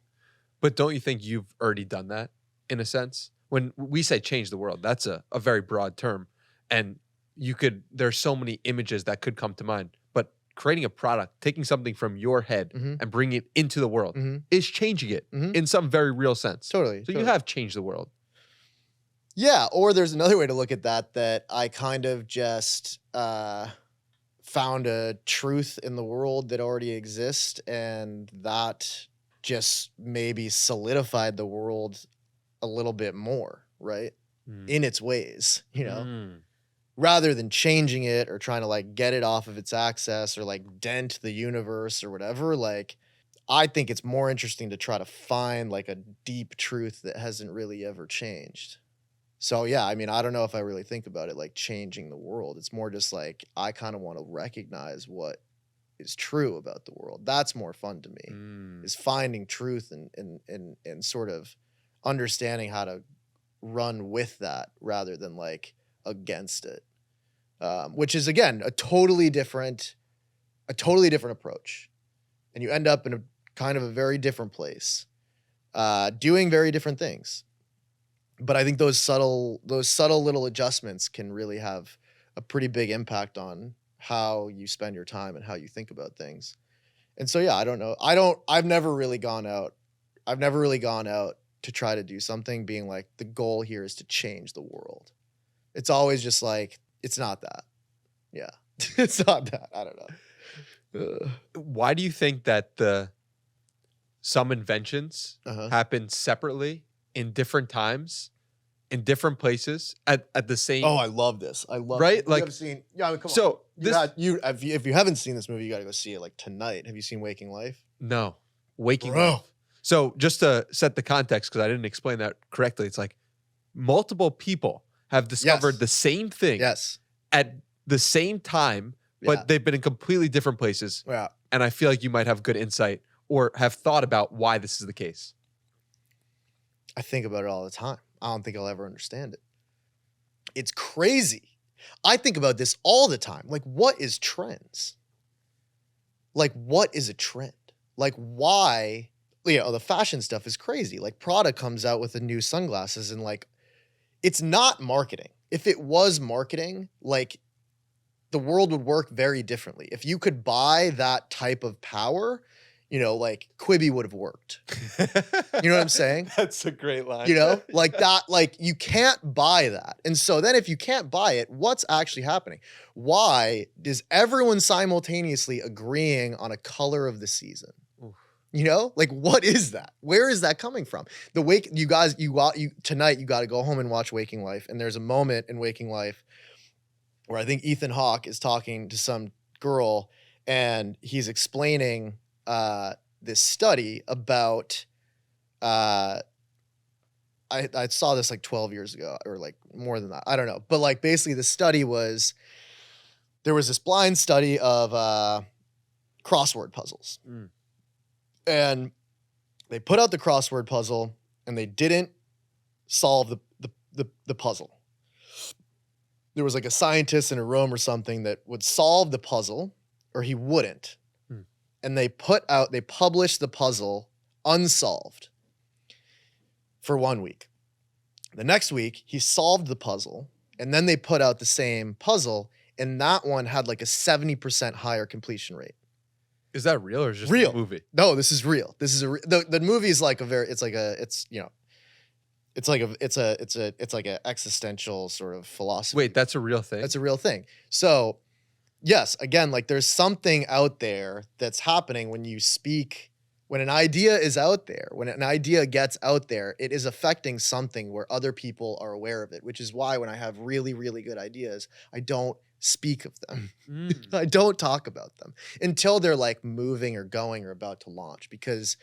But don't you think you've already done that in a sense? When we say change the world, that's a very broad term. And there's so many images that could come to mind. But creating a product, taking something from your head and bringing it into the world is changing it in some very real sense. Totally. So you have changed the world. Yeah, or there's another way to look at that I kind of just found a truth in the world that already exists, and that just maybe solidified the world a little bit more, right? In its ways, rather than changing it or trying to like get it off of its axis or like dent the universe or whatever. Like, I think it's more interesting to try to find like a deep truth that hasn't really ever changed. So yeah, I mean, I don't know if I really think about it like changing the world. It's more just like I kind of want to recognize what is true about the world. That's more fun to me, is finding truth and sort of understanding how to run with that rather than like against it, which is again a totally different approach, and you end up in a kind of a very different place, doing very different things. But I think those subtle little adjustments can really have a pretty big impact on how you spend your time and how you think about things. And so, yeah, I don't know. I've never really gone out. I've never really gone out to try to do something being like, the goal here is to change the world. It's always just like, it's not that. Yeah. It's not that. I don't know. Why do you think that some inventions Uh-huh. happen separately in different times, in different places, at the same? Oh, I love this. I love Right? it. Like, You have seen, yeah, I mean, come on. so If you haven't seen this movie, you got to go see it like tonight. Have you seen Waking Life? no, Waking Bro. Life. So just to set the context, because I didn't explain that correctly, it's like multiple have discovered Yes. the same thing Yes. at the same time, Yeah. but they've been in completely different places. Yeah. And I feel like you might have good insight or have thought about why this is the case. I think about it all the time. I don't think I'll ever understand it. It's crazy. I think about this all the time. Like, what is trends? Like, what is a trend? Like, why? You know, the fashion stuff is crazy. Like, Prada comes out with the new sunglasses and like, it's not marketing. If it was marketing, like, the world would work very differently. If you could buy that type of power, you know, like Quibi would have worked. You know what I'm saying? That's a great line. You know, like that, like you can't buy that. And so then if you can't buy it, what's actually happening? Why is everyone simultaneously agreeing on a color of the season? Oof. You know, like what is that? Where is that coming from? Tonight you got to go home and watch Waking Life. And there's a moment in Waking Life where I think Ethan Hawke is talking to some girl and he's explaining this study about I saw this like 12 years ago or like more than that. I don't know. But like basically the study was, there was this blind study of crossword puzzles. Mm. And they put out the crossword puzzle and they didn't solve the puzzle. There was like a scientist in a room or something that would solve the puzzle or he wouldn't. Hmm. And they published the puzzle unsolved for 1 week. The next week he solved the puzzle and then they put out the same puzzle and that one had like a 70% higher completion rate. Is that real or is it just Real. a movie? No, this is real. This is the movie is like it's like a existential sort of philosophy. Wait, that's a real thing? That's a real thing. So, yes, again, like there's something out there that's happening when you speak, when an idea is out there, when an idea gets out there, it is affecting something where other people are aware of it, which is why when I have really, really good ideas, I don't speak of them. Mm. I don't talk about them until they're like moving or going or about to launch because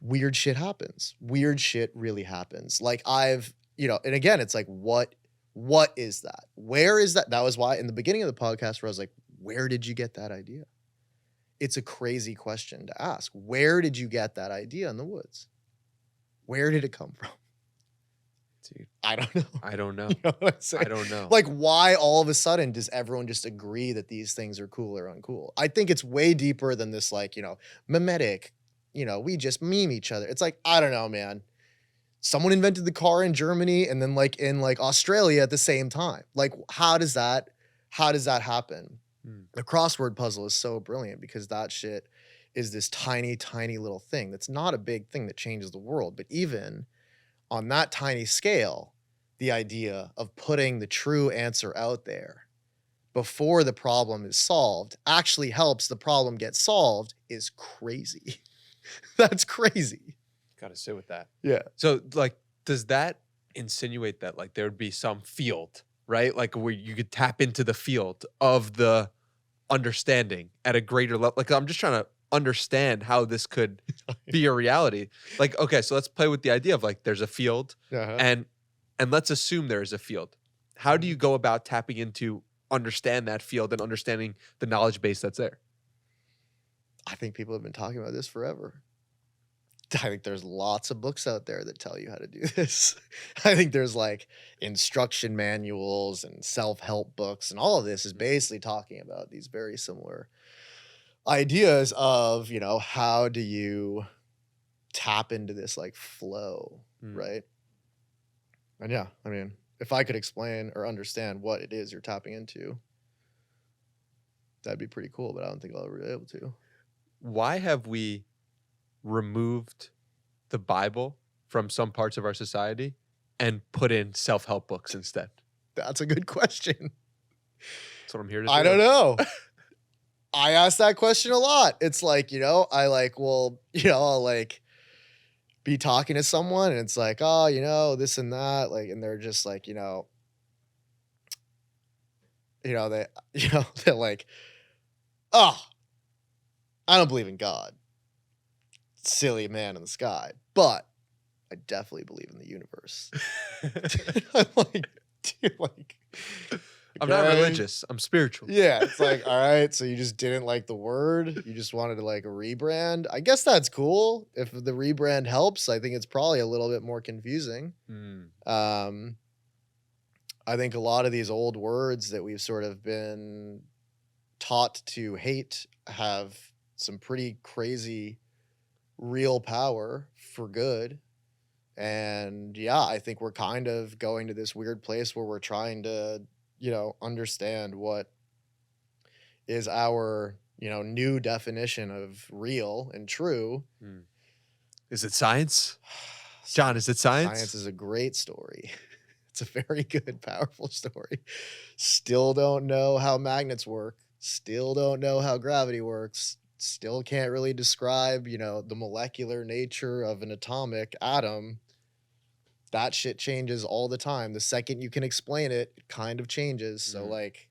weird shit happens. Weird shit really happens. Like and again, it's like, what is that? Where is that? That was why in the beginning of the podcast where I was like, where did you get that idea? It's a crazy question to ask. Where did you get that idea in the woods? Where did it come from? Dude, I don't know. I don't know. You know what I'm saying? I don't know. Like, why all of a sudden does everyone just agree that these things are cool or uncool? I think it's way deeper than this, like, mimetic, we just meme each other. It's like, I don't know, man. Someone invented the car in Germany and then like in like Australia at the same time. Like, how does that happen? The crossword puzzle is so brilliant because that shit is this tiny, tiny little thing. That's not a big thing that changes the world. But even on that tiny scale, the idea of putting the true answer out there before the problem is solved actually helps the problem get solved is crazy. That's crazy. Gotta sit with that. Yeah. So, like, does that insinuate that, like, there would be some field, right? Like, where you could tap into the field of the understanding at a greater level? Like, I'm just trying to understand how this could be a reality. Like, okay, so let's play with the idea of, like, there's a field, and let's assume there is a field. How do you go about tapping into understand that field and understanding the knowledge base that's there? I think people have been talking about this forever. I think there's lots of books out there that tell you how to do this. I think there's like instruction manuals and self-help books, and all of this is basically talking about these very similar ideas of, how do you tap into this like flow, Mm. right? And yeah, I mean, if I could explain or understand what it is you're tapping into, that'd be pretty cool, but I don't think I'll ever be able to. Why have we removed the Bible from some parts of our society and put in self-help books instead? That's a good question. That's what I'm here to do. I don't know. I ask that question a lot. It's like, I'll like be talking to someone and it's like, oh, this and that, like, and they're just like, they, they're like, oh, I don't believe in God. Silly man in the sky, but I definitely believe in the universe. I'm like, dude, like, I'm not okay. religious. I'm spiritual. Yeah, it's like, all right, so you just didn't like the word. You just wanted to like a rebrand. I guess that's cool. If the rebrand helps, I think it's probably a little bit more confusing. I think a lot of these old words that we've sort of been taught to hate have some pretty crazy real power for good. And yeah, I think we're kind of going to this weird place where we're trying to, understand what is our, new definition of real and true. Is it science? John, is it science? Science is a great story. It's a very good, powerful story. Still don't know how magnets work. Still don't know how gravity works. Still can't really describe, the molecular nature of an atomic atom. That shit changes all the time. The second you can explain it, it kind of changes. So like,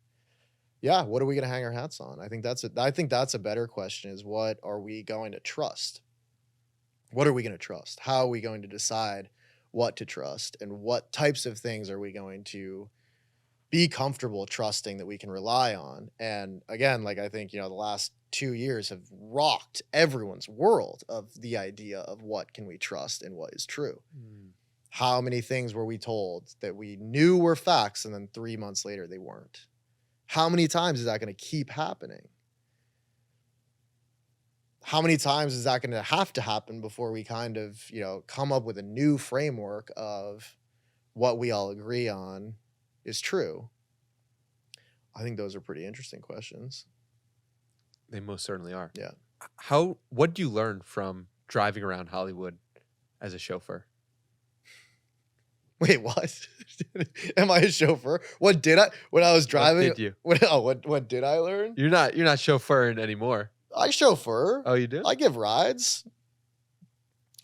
yeah, what are we going to hang our hats on? I think that's a better question, is what are we going to trust? What are we going to trust? How are we going to decide what to trust, and what types of things are we going to be comfortable trusting that we can rely on? And again, like, I think, the last 2 years have rocked everyone's world of the idea of what can we trust and what is true. How many things were we told that we knew were facts and then 3 months later they weren't? How many times is that going to keep happening? How many times is that going to have to happen before we kind of, come up with a new framework of what we all agree on is true? I think those are pretty interesting questions. They most certainly are. Yeah. What do you learn from driving around Hollywood as a chauffeur? Wait, what? Am I a chauffeur? What did I when I was driving? What did you? What did I learn? You're not chauffeuring anymore. I chauffeur. Oh, you do? I give rides.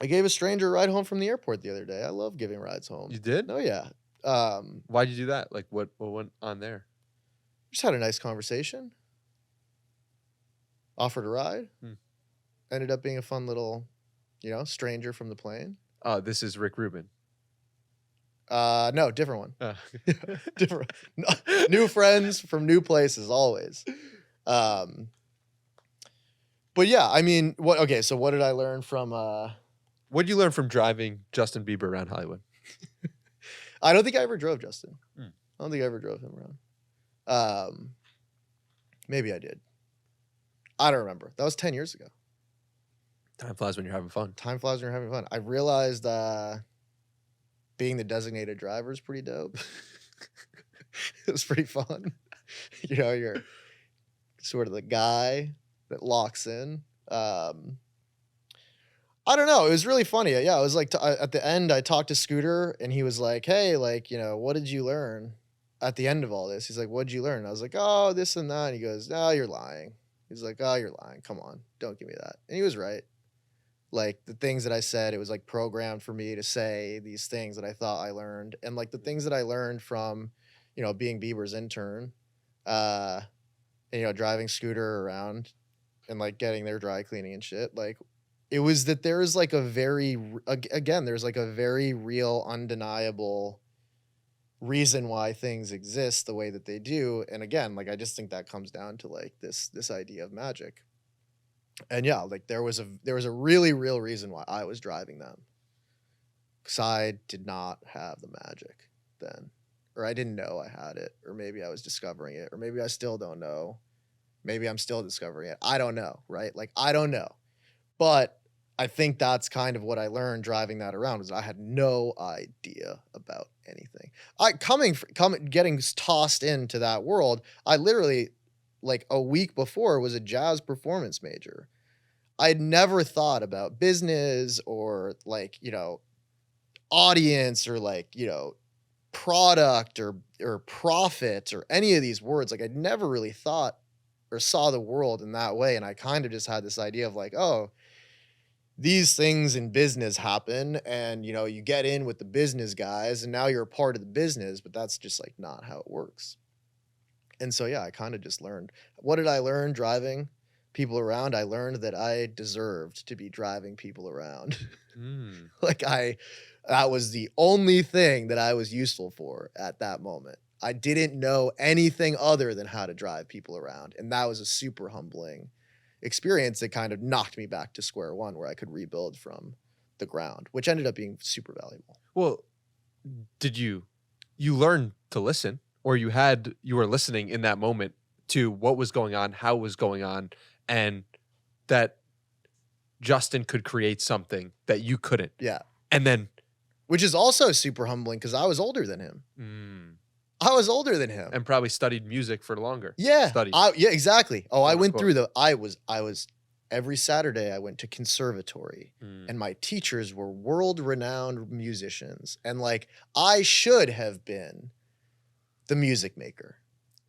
I gave a stranger a ride home from the airport the other day. I love giving rides home. You did? Oh yeah. Why'd you do that? Like, what went on there? Just had a nice conversation. Offered a ride. Ended up being a fun little, stranger from the plane. Oh, this is Rick Rubin. No, different one. Oh. Different. New friends from new places always. But yeah, I mean, so what did I learn from What did you learn from driving Justin Bieber around Hollywood? I don't think I ever drove Justin. I don't think I ever drove him around. Maybe I did. I don't remember. That was 10 years ago. Time flies when you're having fun. Time flies when you're having fun. I realized being the designated driver is pretty dope. It was pretty fun. You're sort of the guy that locks in. I don't know. It was really funny. Yeah, it was like at the end, I talked to Scooter, and he was like, "Hey, like, what did you learn at the end of all this?" He's like, "What did you learn?" And I was like, "Oh, this and that." And he goes, "No, you're lying." He's like, "Oh, you're lying. Come on, don't give me that." And he was right. Like, the things that I said, it was like programmed for me to say these things that I thought I learned, and like the things that I learned from, being Bieber's intern, and driving Scooter around, and like getting their dry cleaning and shit. Like, it was that there is like there's like a very real, undeniable reason why things exist the way that they do. And again, like, I just think that comes down to like this idea of magic. And yeah, like there was a really real reason why I was driving them, because I did not have the magic then, or I didn't know I had it, or maybe I was discovering it, or maybe I still don't know Maybe I'm still discovering it. I don't know, right? Like, I don't know. But I think that's kind of what I learned driving that around was I had no idea about anything. Getting tossed into that world, I literally like a week before was a jazz performance major. I'd never thought about business or like, audience or like, product or profit or any of these words. Like I'd never really thought or saw the world in that way. And I kind of just had this idea of like, oh, these things in business happen and you get in with the business guys and now you're a part of the business, but that's just like not how it works. And so yeah, I kind of just learned. What did I learn driving people around? I learned that I deserved to be driving people around. That was the only thing that I was useful for at that moment. I didn't know anything other than how to drive people around, and that was a super humbling experience that kind of knocked me back to square one where I could rebuild from the ground, which ended up being super valuable. Well, did you learn to listen, or you were listening in that moment to what was going on, how it was going on, and that Justin could create something that you couldn't. Yeah. And then, which is also super humbling because I was older than him. I was older than him. And probably studied music for longer. Yeah. Yeah, exactly. Oh, I went through I was every Saturday I went to conservatory and my teachers were world-renowned musicians. And like I should have been the music maker.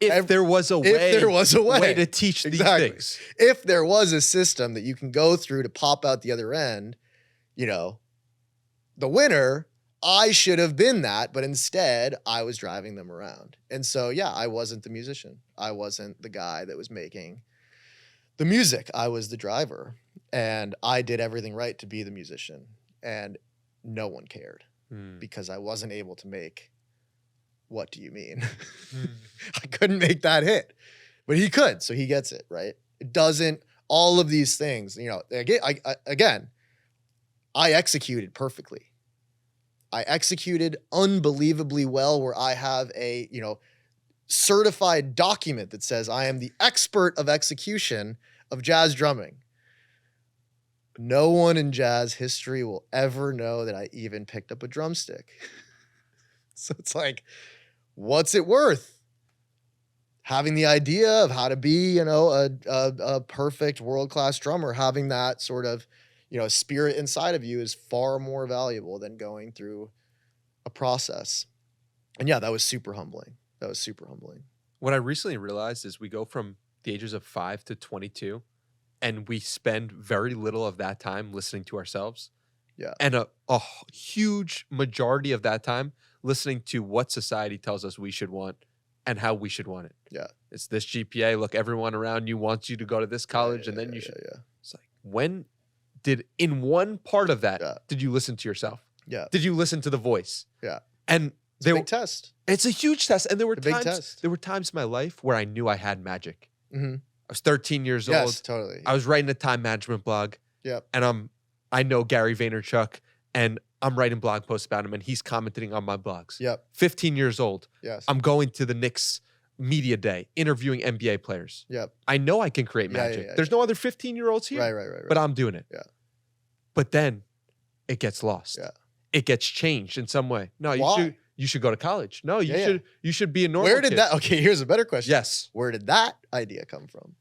If there was a way to teach these things. If there was a system that you can go through to pop out the other end, the winner, I should have been that, but instead I was driving them around. And so, yeah, I wasn't the musician. I wasn't the guy that was making the music. I was the driver and I did everything right to be the musician and no one cared because I wasn't able to make What Do You Mean? I couldn't make that hit, but he could. So he gets it, right? It doesn't, all of these things, again, I executed perfectly. I executed unbelievably well where I have a, certified document that says I am the expert of execution of jazz drumming. No one in jazz history will ever know that I even picked up a drumstick. So it's like, what's it worth? Having the idea of how to be, a perfect world-class drummer, having that sort of, spirit inside of you is far more valuable than going through a process. And yeah, that was super humbling. What I recently realized is we go from the ages of 5 to 22 and we spend very little of that time listening to ourselves. Yeah. And a huge majority of that time listening to what society tells us we should want and how we should want it. Yeah. It's this GPA. Look, everyone around you wants you to go to this college and then you should. Yeah. It's like, in one part of that, did you listen to yourself? Yeah. Did you listen to the voice? Yeah. And it's a big test. It's a huge test. And there were times in my life where I knew I had magic. Mm-hmm. I was 13 years old. Yes, totally. I was writing a time management blog. Yep. And I know Gary Vaynerchuk and I'm writing blog posts about him and he's commenting on my blogs. Yep. 15 years old. Yes. I'm going to the Knicks media day, interviewing NBA players. Yep. I know I can create magic. There's no other 15-year-olds here. Right. But I'm doing it. Yeah. But then it gets lost. Yeah. It gets changed in some way. No, Why? You should go to college. No, you should be a normal kid. Okay, here's a better question. Yes. Where did that idea come from?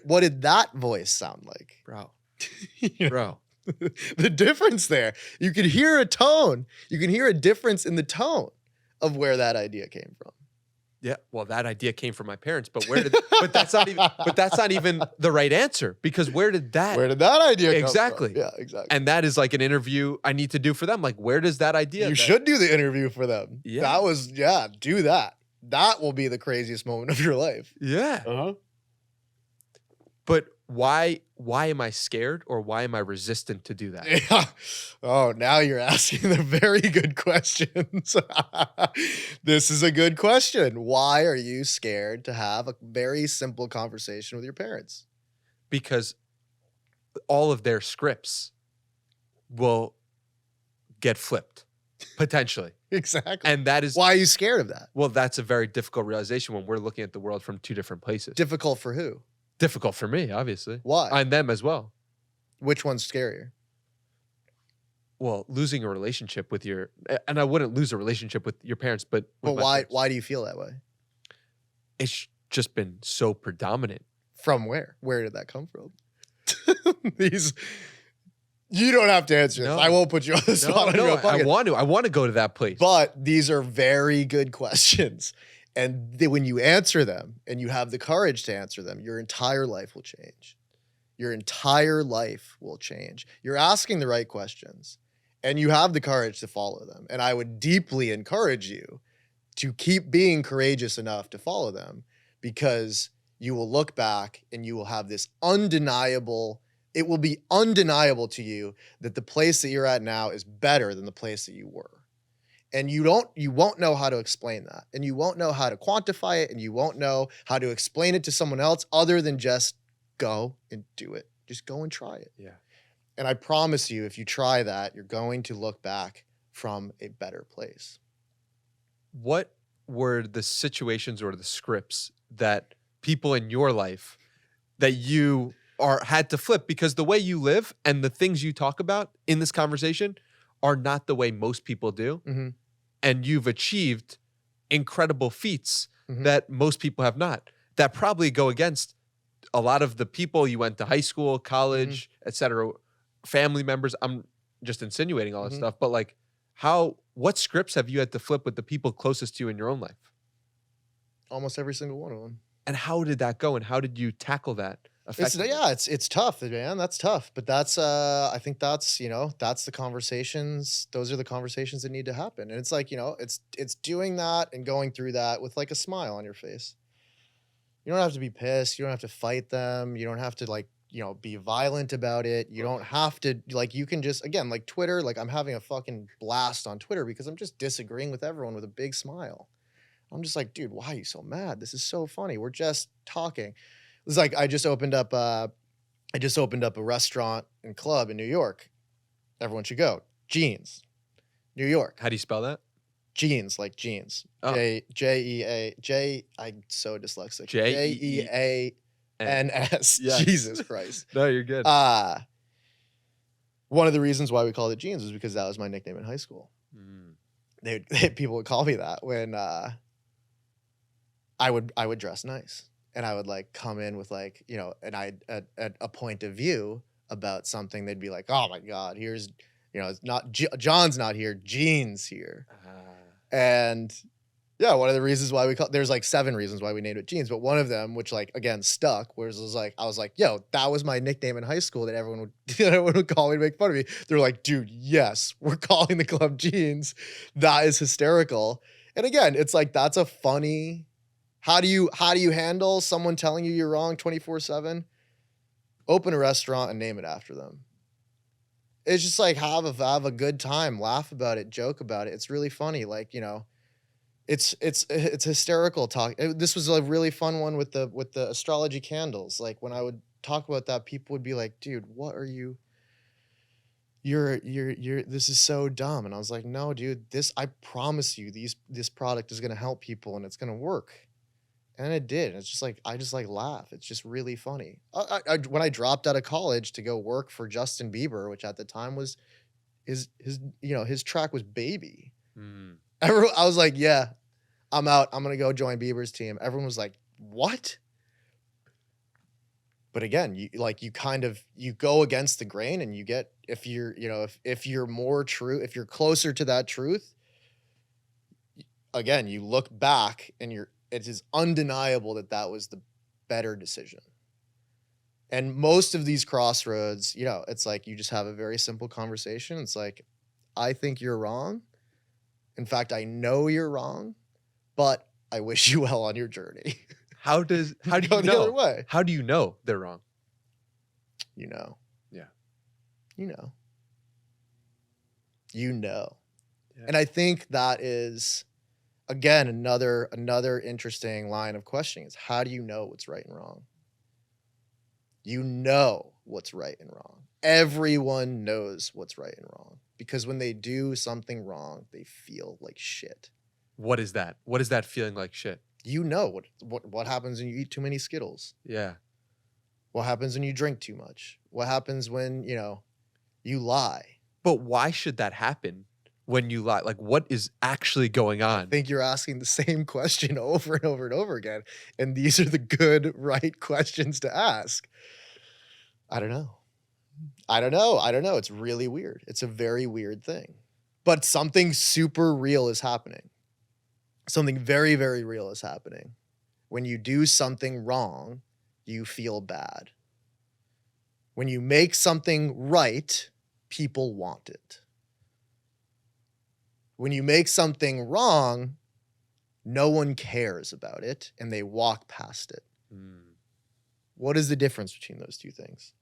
What did that voice sound like? Bro. Bro. The difference there. You can hear a tone. You can hear a difference in the tone of where that idea came from. Yeah, well, that idea came from my parents, but but that's not even the right answer because where did that idea come exactly? from? Yeah, exactly. And that is like an interview I need to do for them. Like, where does that idea? You should do the interview for them. Yeah, do that. That will be the craziest moment of your life. Yeah. Uh-huh. But why am I scared or why am I resistant to do that? Yeah. Oh, now you're asking the very good questions. This is a good question. Why are you scared to have a very simple conversation with your parents? Because all of their scripts will get flipped, potentially. Exactly. And that is, Why are you scared of that? well, that's a very difficult realization when we're looking at the world from two different places. Difficult for who? Difficult for me, obviously. Why? And them as well. Which one's scarier? Well, losing a relationship with your, and I wouldn't lose a relationship with your parents, but But with my why? parents. Why do you feel that way? It's just been so predominant. From where? Where did that come from? These. You don't have to answer this. No. I won't put you on the spot. No, I want to go to that place. But these are very good questions. And when you answer them and you have the courage to answer them, your entire life will change. Your entire life will change. You're asking the right questions and you have the courage to follow them. And I would deeply encourage you to keep being courageous enough to follow them, because you will look back and you will have this undeniable, it will be undeniable to you that the place that you're at now is better than the place that you were. And you won't know how to explain that. And you won't know how to quantify it. And you won't know how to explain it to someone else other than just go and do it. Just go and try it. Yeah. And I promise you, if you try that, you're going to look back from a better place. What were the situations or the scripts that people in your life that you had to flip? Because the way you live and the things you talk about in this conversation are not the way most people do. Mm-hmm. And you've achieved incredible feats Mm-hmm. that most people have not, that probably go against a lot of the people you went to high school, college, et cetera, family members. I'm just insinuating all this stuff, but like, what scripts have you had to flip with the people closest to you in your own life? Almost every single one of them. And how did that go? And how did you tackle that effectively? It's tough, man. That's tough. But that's I think that's, that's the conversations. Those are the conversations that need to happen. And it's like, it's doing that and going through that with like a smile on your face. You don't have to be pissed. You don't have to fight them. You don't have to be violent about it. You don't have to, you can just, again, like Twitter, like I'm having a fucking blast on Twitter because I'm just disagreeing with everyone with a big smile. I'm just like, dude, why are you so mad? This is so funny. We're just talking. It's like I just opened up a restaurant and club in New York. Everyone should go. Jeans, New York. How do you spell that? Jeans, like jeans. Oh. J-E-A. I'm so dyslexic. Jeans. J-E-A-N-S. Yes. Jesus Christ. No, you're good. One of the reasons why we called it Jeans was because that was my nickname in high school. People would call me that when I would dress nice, and I would like come in with like, and I at a point of view about something. They'd be like, oh my God, here's, it's not John's not here, Gene's here. And yeah, one of the reasons why there's like 7 reasons why we named it Jeans, but one of them, which like again stuck, I was like, yo, that was my nickname in high school that everyone would call me to make fun of me. They're like, dude, yes, we're calling the club Jeans. That is hysterical. And again, it's like, that's a funny. How do you handle someone telling you you're wrong 24/7? Open a restaurant and name it after them. It's just like have a good time, laugh about it, joke about it. It's really funny, like It's hysterical talk. This was a really fun one with the astrology candles. Like when I would talk about that, people would be like, "Dude, what are you? You're this is so dumb." And I was like, "No, dude, I promise you, this product is gonna help people and it's gonna work." And it did. It's just like I just like laugh. It's just really funny. When I dropped out of college to go work for Justin Bieber, which at the time was his track was Baby. I was like, yeah, I'm out. I'm going to go join Bieber's team. Everyone was like, what? But again, you go against the grain and you get, if you're more true, if you're closer to that truth, again, you look back and it is undeniable that was the better decision. And most of these crossroads, it's like you just have a very simple conversation. It's like, I think you're wrong. In fact, I know you're wrong, but I wish you well on your journey. How do you Go the know? other way. How do you know they're wrong? Yeah. Yeah. And I think that is, again, another interesting line of questioning is how do you know what's right and wrong? You know what's right and wrong. Everyone knows what's right and wrong because when they do something wrong, they feel like shit. What is that? What is that feeling like shit? You know what happens when you eat too many Skittles. Yeah. What happens when you drink too much? What happens when, you lie? But why should that happen when you lie? Like, what is actually going I on? think you're asking the same question over and over and over again. And these are the good, right questions to ask. I don't know. I don't know. It's really weird. It's a very weird thing. But something super real is happening. Something very, very real is happening. When you do something wrong, you feel bad. When you make something right, people want it. When you make something wrong, no one cares about it and they walk past it. What is the difference between those two things?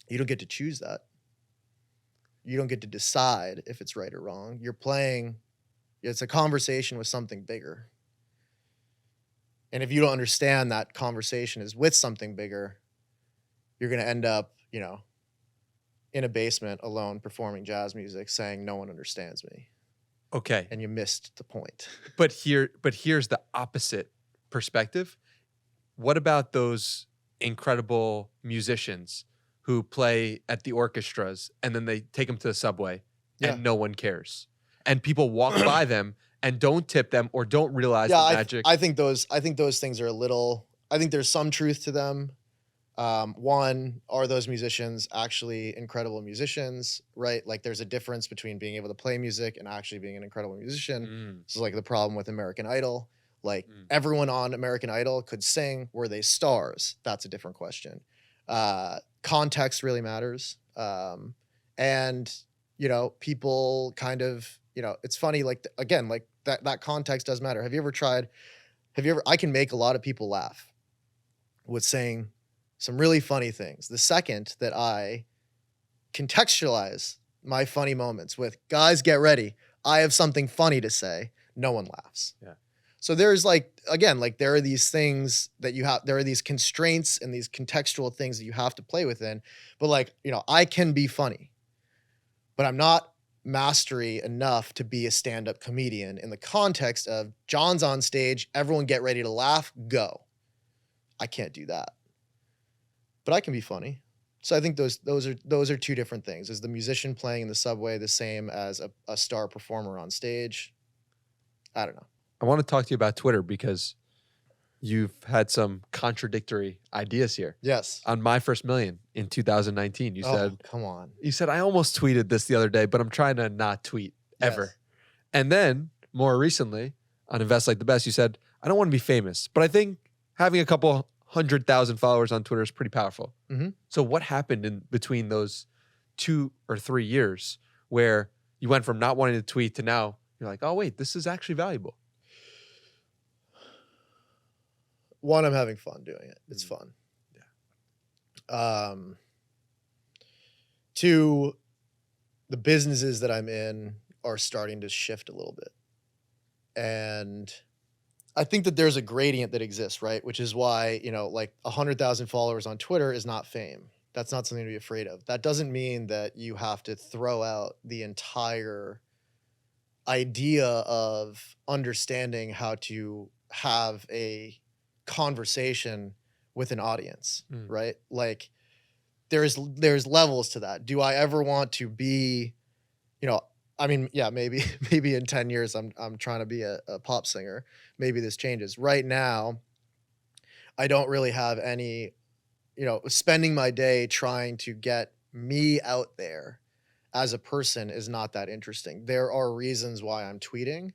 You don't get to choose that. You don't get to decide if it's right or wrong. You're playing, it's a conversation with something bigger. And if you don't understand that conversation is with something bigger, you're going to end up, in a basement alone performing jazz music saying no one understands me. Okay. And you missed the point. But here's the opposite perspective. What about those incredible musicians who play at the orchestras and then they take them to the subway and no one cares? And people walk by them and don't tip them or don't realize the magic. I think those things are I think there's some truth to them. One, are those musicians actually incredible musicians, right? Like there's a difference between being able to play music and actually being an incredible musician. This is like the problem with American Idol. Like everyone on American Idol could sing. Were they stars? That's a different question. Context really matters. And, people kind of, it's funny, like, again, like that context does matter. I can make a lot of people laugh with saying some really funny things. The second that I contextualize my funny moments with, guys, get ready, I have something funny to say, no one laughs. Yeah. So there's there are these things that there are these constraints and these contextual things that you have to play within. But I can be funny, but I'm not mastery enough to be a stand-up comedian in the context of John's on stage, everyone get ready to laugh, go. I can't do that. But I can be funny. So I think those are two different things. Is the musician playing in the subway the same as a star performer on stage? I don't know. I want to talk to you about Twitter because you've had some contradictory ideas here. Yes. On My First Million in 2019, you said, come on. You said, I almost tweeted this the other day, but I'm trying to not tweet ever. Yes. And then more recently on Invest Like the Best, you said, I don't want to be famous, but I think having a couple 100,000 followers on Twitter is pretty powerful. Mm-hmm. So what happened in between those 2 or 3 years where you went from not wanting to tweet to now you're like, oh, wait, this is actually valuable? One, I'm having fun doing it. It's fun. Yeah. Two, the businesses that I'm in are starting to shift a little bit. And I think that there's a gradient that exists, right? Which is why, 100,000 followers on Twitter is not fame. That's not something to be afraid of. That doesn't mean that you have to throw out the entire idea of understanding how to have a conversation with an audience, right? Like there's levels to that. Do I ever want to be, maybe in 10 years I'm trying to be a pop singer. Maybe this changes. Right now, I don't really have any, spending my day trying to get me out there as a person is not that interesting. There are reasons why I'm tweeting.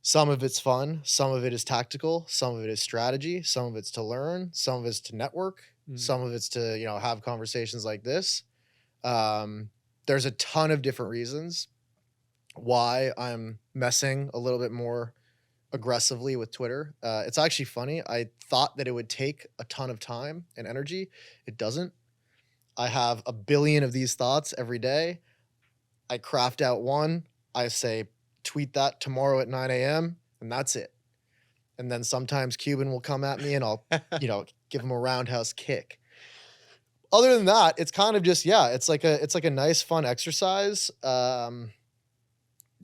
Some of it's fun, some of it is tactical, some of it is strategy, some of it's to learn, some of it's to network, some of it's to, have conversations like this. There's a ton of different reasons why I'm messing a little bit more aggressively with Twitter. It's actually funny. I thought that it would take a ton of time and energy. It doesn't. I have a billion of these thoughts every day. I craft out one. I say, tweet that tomorrow at 9 a.m. and that's it. And then sometimes Cuban will come at me and I'll, give him a roundhouse kick. other than that, it's kind of just, yeah, it's like a nice fun exercise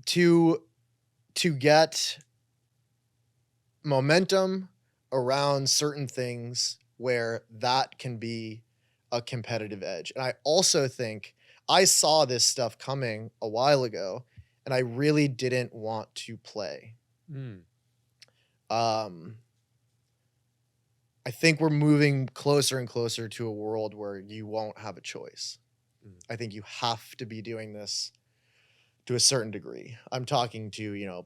to get momentum around certain things where that can be a competitive edge. And I also think I saw this stuff coming a while ago and I really didn't want to play. Mm. I think we're moving closer and closer to a world where you won't have a choice. I think you have to be doing this to a certain degree. I'm talking to,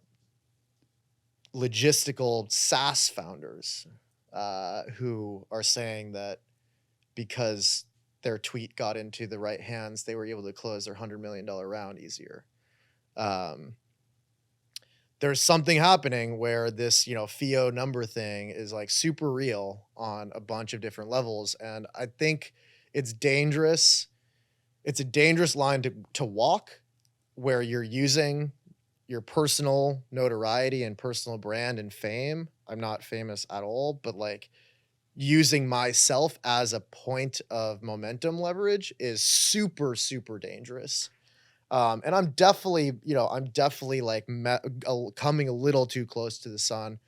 logistical SaaS founders who are saying that because their tweet got into the right hands, they were able to close their $100 million round easier. There's something happening where this, FIO number thing is like super real on a bunch of different levels. And I think it's dangerous. It's a dangerous line to walk where you're using your personal notoriety and personal brand and fame. I'm not famous at all, but like using myself as a point of momentum leverage is super, super dangerous. And I'm definitely like coming a little too close to the sun.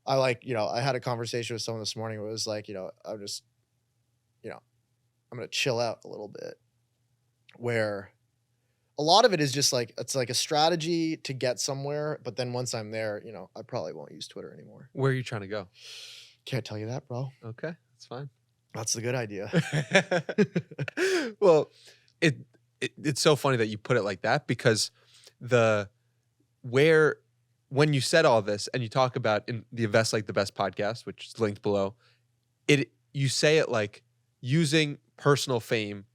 I had a conversation with someone this morning where it was like, I'm just, I'm going to chill out a little bit, where a lot of it is just like, it's like a strategy to get somewhere. But then once I'm there, I probably won't use Twitter anymore. Where are you trying to go? Can't tell you that, bro. Okay, that's fine. That's the good idea. Well, it's so funny that you put it like that, because when you said all this and you talk about in the Invest Like the Best podcast, which is linked below, you say it like using personal fame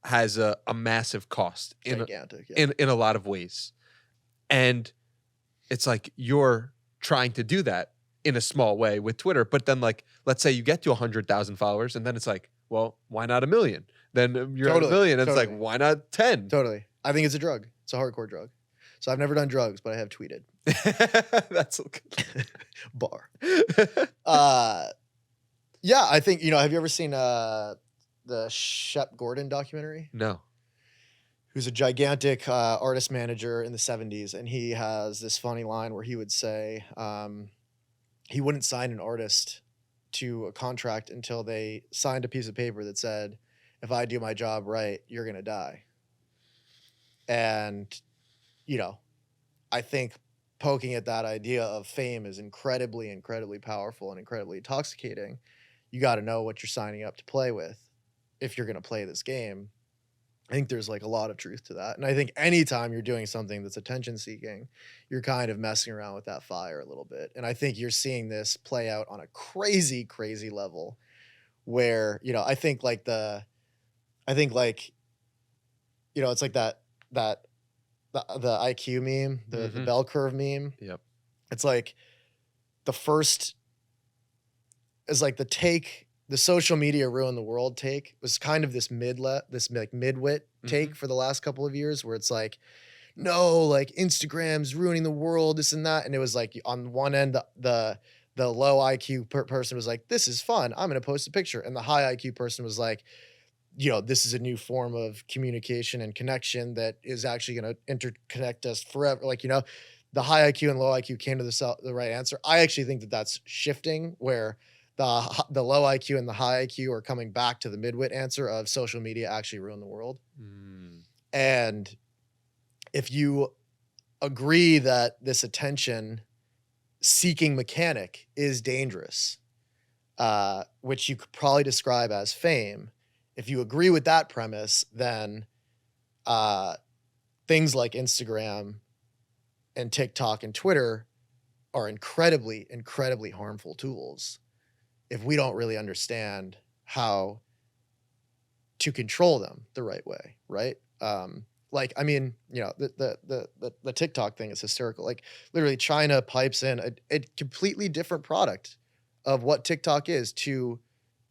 has a massive cost Gigantic, in a lot of ways. And it's like you're trying to do that in a small way with Twitter. But then, like, let's say you get to 100,000 followers, and then it's like, well, why not 1 million? Then you're at 1 million, and it's like, why not 10? Totally. I think it's a drug. It's a hardcore drug. So I've never done drugs, but I have tweeted. That's okay. Bar. Yeah, I think, have you ever seen the Shep Gordon documentary? No. Who's a gigantic artist manager in the 70s, and he has this funny line where he would say he wouldn't sign an artist to a contract until they signed a piece of paper that said, if I do my job right, you're going to die. And, I think poking at that idea of fame is incredibly, incredibly powerful and incredibly intoxicating. You got to know what you're signing up to play with if you're going to play this game. I think there's like a lot of truth to that. And I think anytime you're doing something that's attention seeking, you're kind of messing around with that fire a little bit. And I think you're seeing this play out on a crazy, crazy level where, I think like it's like the IQ meme, the bell curve meme. Yep. It's like the social media ruined the world take was kind of this midwit take for the last couple of years, where it's like, no, like Instagram's ruining the world, this and that. And it was like on one end, the low IQ person was like, this is fun, I'm going to post a picture. And the high IQ person was like, this is a new form of communication and connection that is actually going to interconnect us forever. Like, the high IQ and low IQ came to the right answer. I actually think that that's shifting, where the low IQ and the high IQ are coming back to the midwit answer of social media actually ruined the world. And if you agree that this attention seeking mechanic is dangerous, which you could probably describe as fame, if you agree with that premise, then things like Instagram and TikTok and Twitter are incredibly, incredibly harmful tools if we don't really understand how to control them the right way, right? The TikTok thing is hysterical. Like, literally China pipes in a completely different product of what TikTok is to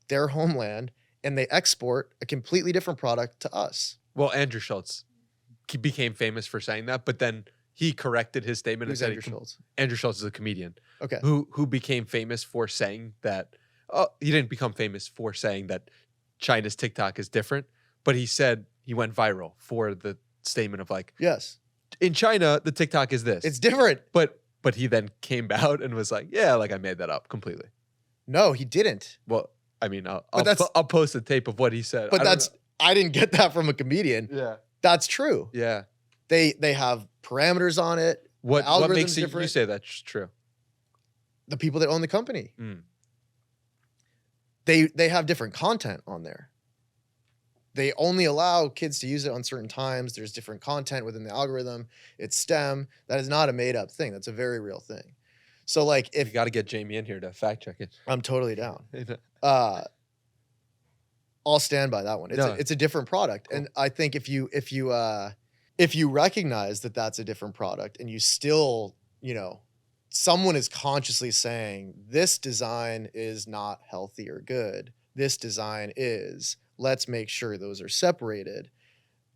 their homeland, and they export a completely different product to us. Well, Andrew Schultz became famous for saying that, but then he corrected his statement. Who's Andrew Schultz? Andrew Schultz is a comedian. Okay. Who became famous for saying that. Oh, he didn't become famous for saying that China's TikTok is different, but he said he went viral for the statement of like, Yes. in China, the TikTok is this. It's different. But he then came out and was like, yeah, like I made that up completely. No, he didn't. Well, I mean, But I'll post a tape of what he said. But I didn't get that from a comedian. Yeah. That's true. Yeah. They have parameters on it. What makes you different. say that's true? The people that own the company. Mm. They have different content on there. They only allow kids to use it on certain times. There's different content within the algorithm. It's STEM. That is not a made up thing. That's a very real thing. So like if you got to get Jamie in here to fact check it. I'm totally down. I'll stand by that one. It's a different product. Cool. And I think if you recognize that that's a different product and you still, someone is consciously saying this design is not healthy or good. This design is, let's make sure those are separated.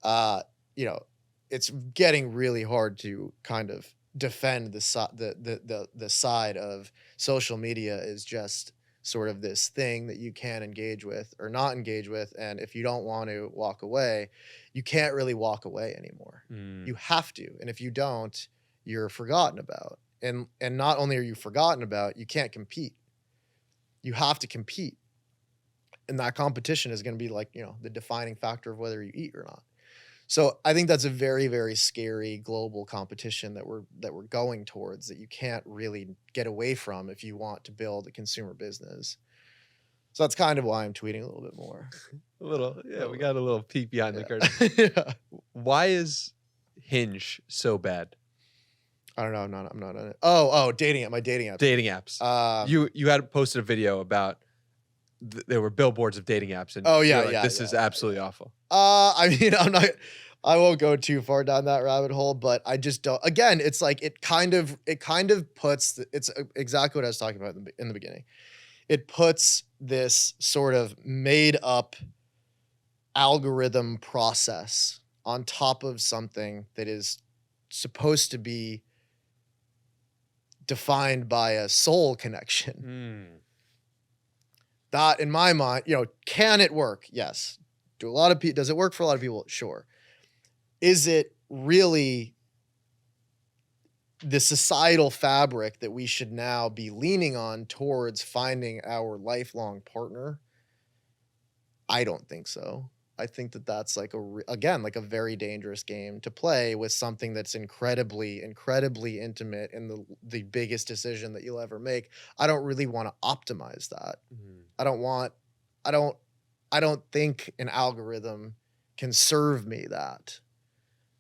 It's getting really hard to kind of defend the side of social media is just sort of this thing that you can engage with or not engage with. And if you don't want to walk away, you can't really walk away anymore. You have to. And if you don't, you're forgotten about. And not only are you forgotten about, you can't compete. You have to compete. And that competition is going to be like, the defining factor of whether you eat or not. So I think that's a very, very scary global competition that we're going towards that you can't really get away from if you want to build a consumer business. So that's kind of why I'm tweeting a little bit more. We got a little peek behind the curtain. Yeah. Why is Hinge so bad? I don't know. I'm not on it. Oh, dating app. My dating app. Dating apps. You had posted a video about there were billboards of dating apps, and this is absolutely awful. I mean, I won't go too far down that rabbit hole, but I just don't. Again, it's like it kind of puts. It's exactly what I was talking about in the beginning. It puts this sort of made up algorithm process on top of something that is supposed to be defined by a soul connection. That, in my mind, can it work? Yes. Does it work for a lot of people? Sure. Is it really the societal fabric that we should now be leaning on towards finding our lifelong partner? I don't think so. I think that that's like a very dangerous game to play with something that's incredibly, incredibly intimate and the biggest decision that you'll ever make. I don't really want to optimize that. I don't think an algorithm can serve me that.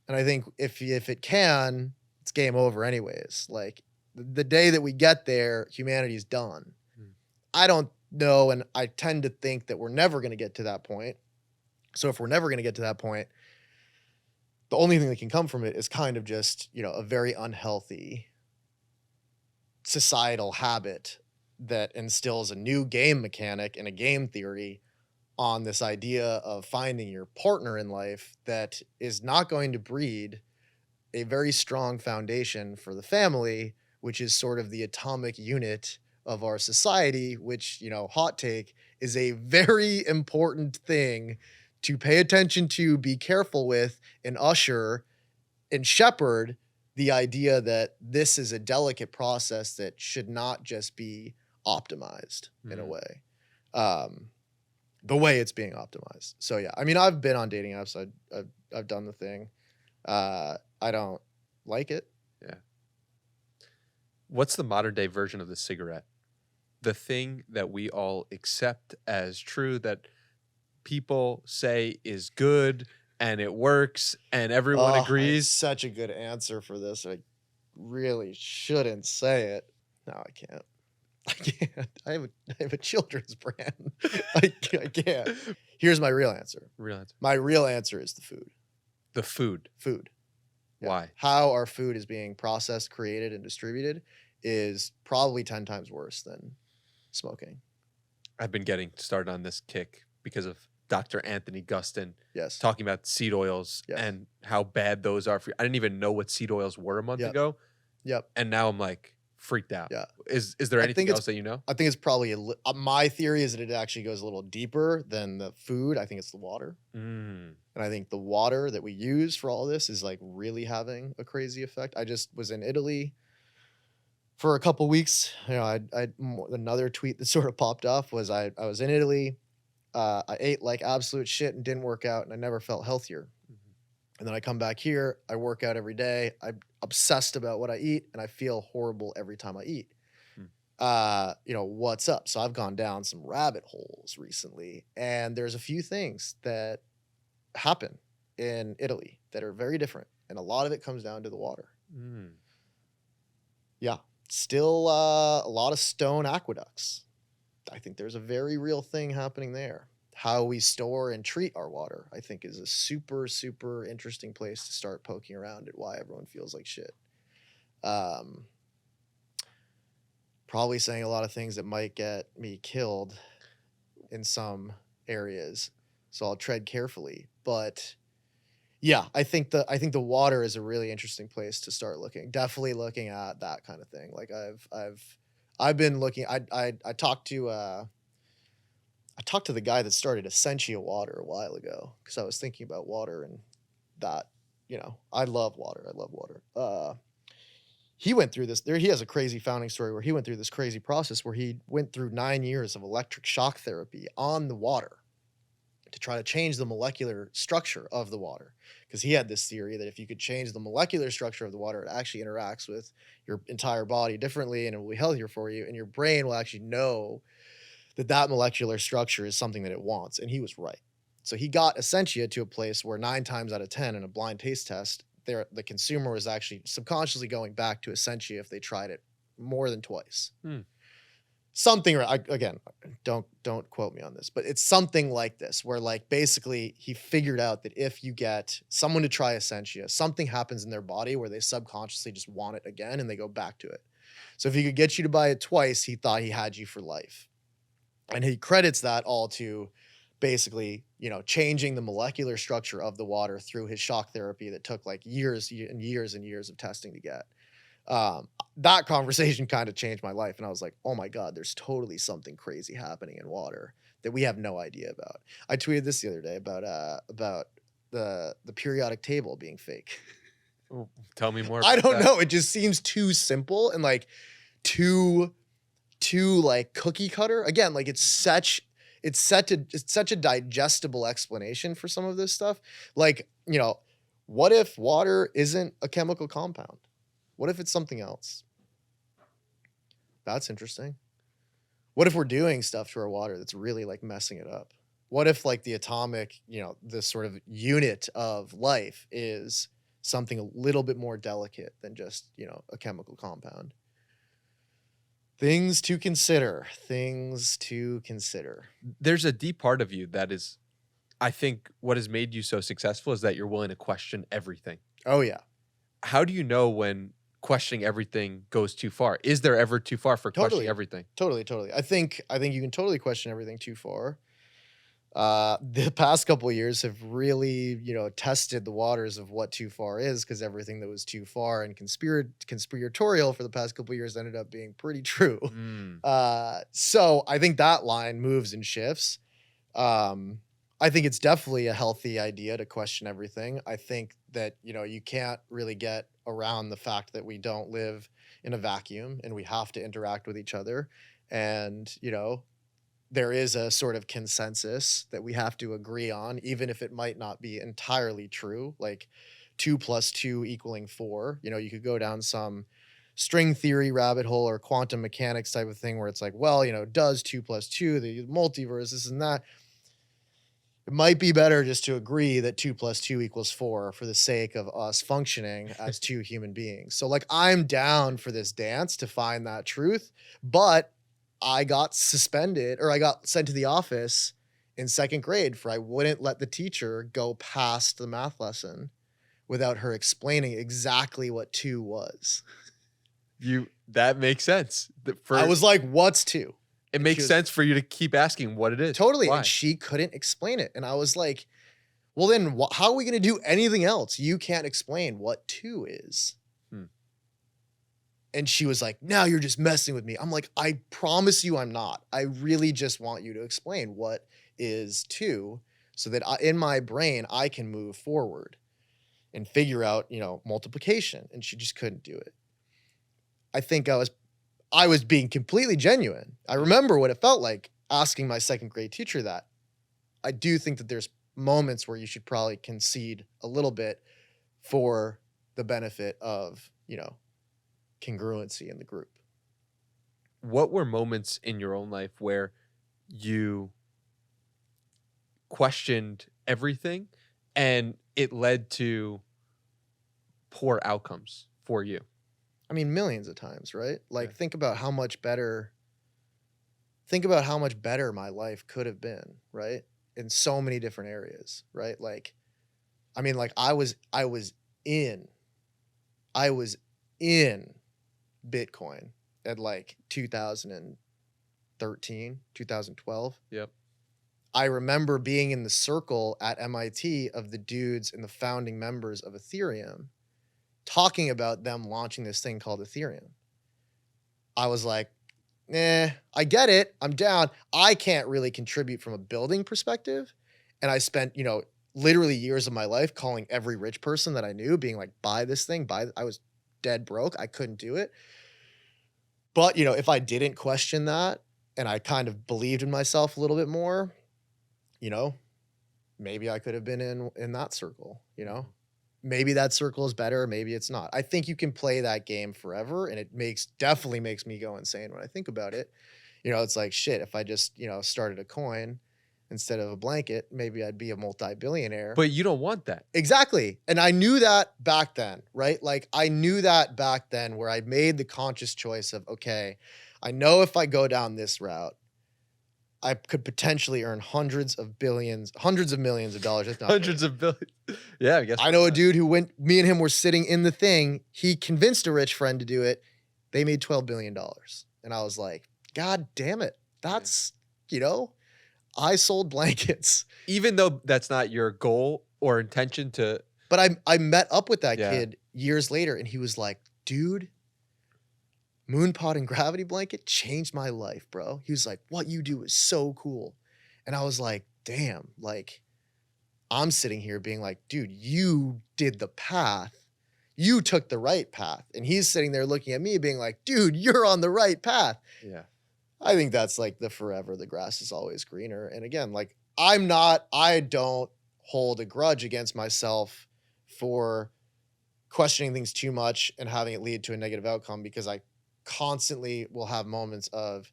And I think if it can, it's game over anyways. Like the day that we get there, humanity's done. I don't know, and I tend to think that we're never going to get to that point. So if we're never going to get to that point, the only thing that can come from it is kind of just, a very unhealthy societal habit that instills a new game mechanic and a game theory on this idea of finding your partner in life that is not going to breed a very strong foundation for the family, which is sort of the atomic unit of our society, which, hot take, is a very important thing to pay attention to, be careful with, and usher and shepherd the idea that this is a delicate process that should not just be optimized in a way, the way it's being optimized. So yeah, I mean, I've been on dating apps. I've done the thing. I don't like it. Yeah. What's the modern day version of the cigarette? The thing that we all accept as true, that people say is good and it works and everyone agrees. Such a good answer for this. I really shouldn't say it. No, I can't. I have a children's brand. I can't. Here's my real answer. My real answer is the food. The food. Food. Yeah. Why? How our food is being processed, created, and distributed is probably 10 times worse than smoking. I've been getting started on this kick because of Dr. Anthony Gustin talking about seed oils and how bad those are for you. I didn't even know what seed oils were a month ago. Yep. And now I'm like, freaked out. Yeah. Is there I anything think it's else that you know? I think it's probably my theory is that it actually goes a little deeper than the food. I think it's the water. Mm. And I think the water that we use for all this is like really having a crazy effect. I just was in Italy for a couple weeks. You know, another tweet that sort of popped off was I was in Italy. I ate like absolute shit and didn't work out, and I never felt healthier. And then I come back here, I work out every day. I'm obsessed about what I eat, and I feel horrible every time I eat. You know, what's up? So I've gone down some rabbit holes recently, and there's a few things that happen in Italy that are very different, and a lot of it comes down to the water. Mm. Yeah, still a lot of stone aqueducts. I think there's a very real thing happening there. How we store and treat our water, I think, is a super, super interesting place to start poking around at why everyone feels like shit. Probably saying a lot of things that might get me killed in some areas, so I'll tread carefully. But yeah, I think the water is a really interesting place to start looking. Definitely looking at that kind of thing. Like I've been looking. I talked to the guy that started Essentia Water a while ago because I was thinking about water and that. You know, I love water. I love water. He went through this. He has a crazy founding story where he went through this crazy process where he went through 9 years of electric shock therapy on the water to try to change the molecular structure of the water. Because he had this theory that if you could change the molecular structure of the water, it actually interacts with your entire body differently and it will be healthier for you. And your brain will actually know that molecular structure is something that it wants. And he was right. So he got Essentia to a place where 9 times out of 10 in a blind taste test, the consumer was actually subconsciously going back to Essentia if they tried it more than twice. Something, again, don't quote me on this, but it's something like this, where like basically he figured out that if you get someone to try Essentia, something happens in their body where they subconsciously just want it again and they go back to it. So if he could get you to buy it twice, he thought he had you for life. And he credits that all to basically, you know, changing the molecular structure of the water through his shock therapy that took like years and years and years of testing to get. That conversation kind of changed my life. And I was like, oh my God, there's totally something crazy happening in water that we have no idea about. I tweeted this the other day about the periodic table being fake. Oh, tell me more. I don't know. It just seems too simple and like too like cookie cutter. Again, like it's such a digestible explanation for some of this stuff. Like, you know, what if water isn't a chemical compound? What if it's something else? That's interesting. What if we're doing stuff to our water that's really like messing it up? What if like the atomic, you know, this sort of unit of life is something a little bit more delicate than just, you know, a chemical compound? Things to consider. There's a deep part of you that is, I think what has made you so successful is that you're willing to question everything. Oh yeah. How do you know when questioning everything goes too far? Is there ever too far for questioning everything? Totally. I think you can totally question everything too far. The past couple of years have really, you know, tested the waters of what too far is, because everything that was too far and conspiratorial for the past couple of years ended up being pretty true. So I think that line moves and shifts. I think it's definitely a healthy idea to question everything. I think that, you know, you can't really get around the fact that we don't live in a vacuum and we have to interact with each other. And, you know, there is a sort of consensus that we have to agree on, even if it might not be entirely true, like 2 + 2 = 4. You know, you could go down some string theory rabbit hole or quantum mechanics type of thing where it's like, well, you know, does 2 + 2, the multiverse, this and that. It might be better just to agree that 2 + 2 = 4 for the sake of us functioning as two human beings. So like, I'm down for this dance to find that truth, but I got suspended, or I got sent to the office in 2nd grade for I wouldn't let the teacher go past the math lesson without her explaining exactly what 2 was. That makes sense. I was like, what's 2? It makes sense for you to keep asking what it is. Totally. Why? And she couldn't explain it. And I was like, well, then how are we going to do anything else? You can't explain what 2 is. And she was like, "Now you're just messing with me." I'm like, "I promise you I'm not. I really just want you to explain what is 2 so that in my brain, I can move forward and figure out, multiplication." And she just couldn't do it. I think I was being completely genuine. I remember what it felt like asking my 2nd grade teacher that. I do think that there's moments where you should probably concede a little bit for the benefit of, congruency in the group. What were moments in your own life where you questioned everything and it led to poor outcomes for you? I mean, millions of times, right? Like, Yeah. think about how much better my life could have been, right? In so many different areas, right? Like, I mean, like in I was in Bitcoin at like 2013, 2012. Yep. I remember being in the circle at MIT of the dudes and the founding members of Ethereum talking about them launching this thing called Ethereum. I was like, I get it. I'm down. I can't really contribute from a building perspective. And I spent, literally years of my life calling every rich person that I knew, being like, buy this thing, I was dead broke. I couldn't do it. But, if I didn't question that and I kind of believed in myself a little bit more, you know, maybe I could have been in that circle, Maybe that circle is better, maybe it's not. I think you can play that game forever, and it definitely makes me go insane when I think about it. It's like, shit, if I just, started a coin instead of a blanket, maybe I'd be a multi-billionaire. But you don't want that. Exactly. And I knew that back then, right? Like, I knew that back then where I made the conscious choice of, okay, I know if I go down this route, I could potentially earn hundreds of millions of dollars. If not Hundreds of billions. Yeah, I guess. I know a dude who me and him were sitting in the thing. He convinced a rich friend to do it. They made $12 billion. And I was like, God damn it. That's, I sold blankets. Even though that's not your goal or intention to. But I met up with that Yeah. kid years later, and he was like, dude, Moonpot and Gravity Blanket changed my life, bro. He was like, what you do is so cool. And I was like, damn, like, I'm sitting here being like, dude, you did the path. You took the right path. And he's sitting there looking at me being like, dude, you're on the right path. Yeah. I think that's like the grass is always greener. And again, like, I don't hold a grudge against myself for questioning things too much and having it lead to a negative outcome, because I constantly will have moments of,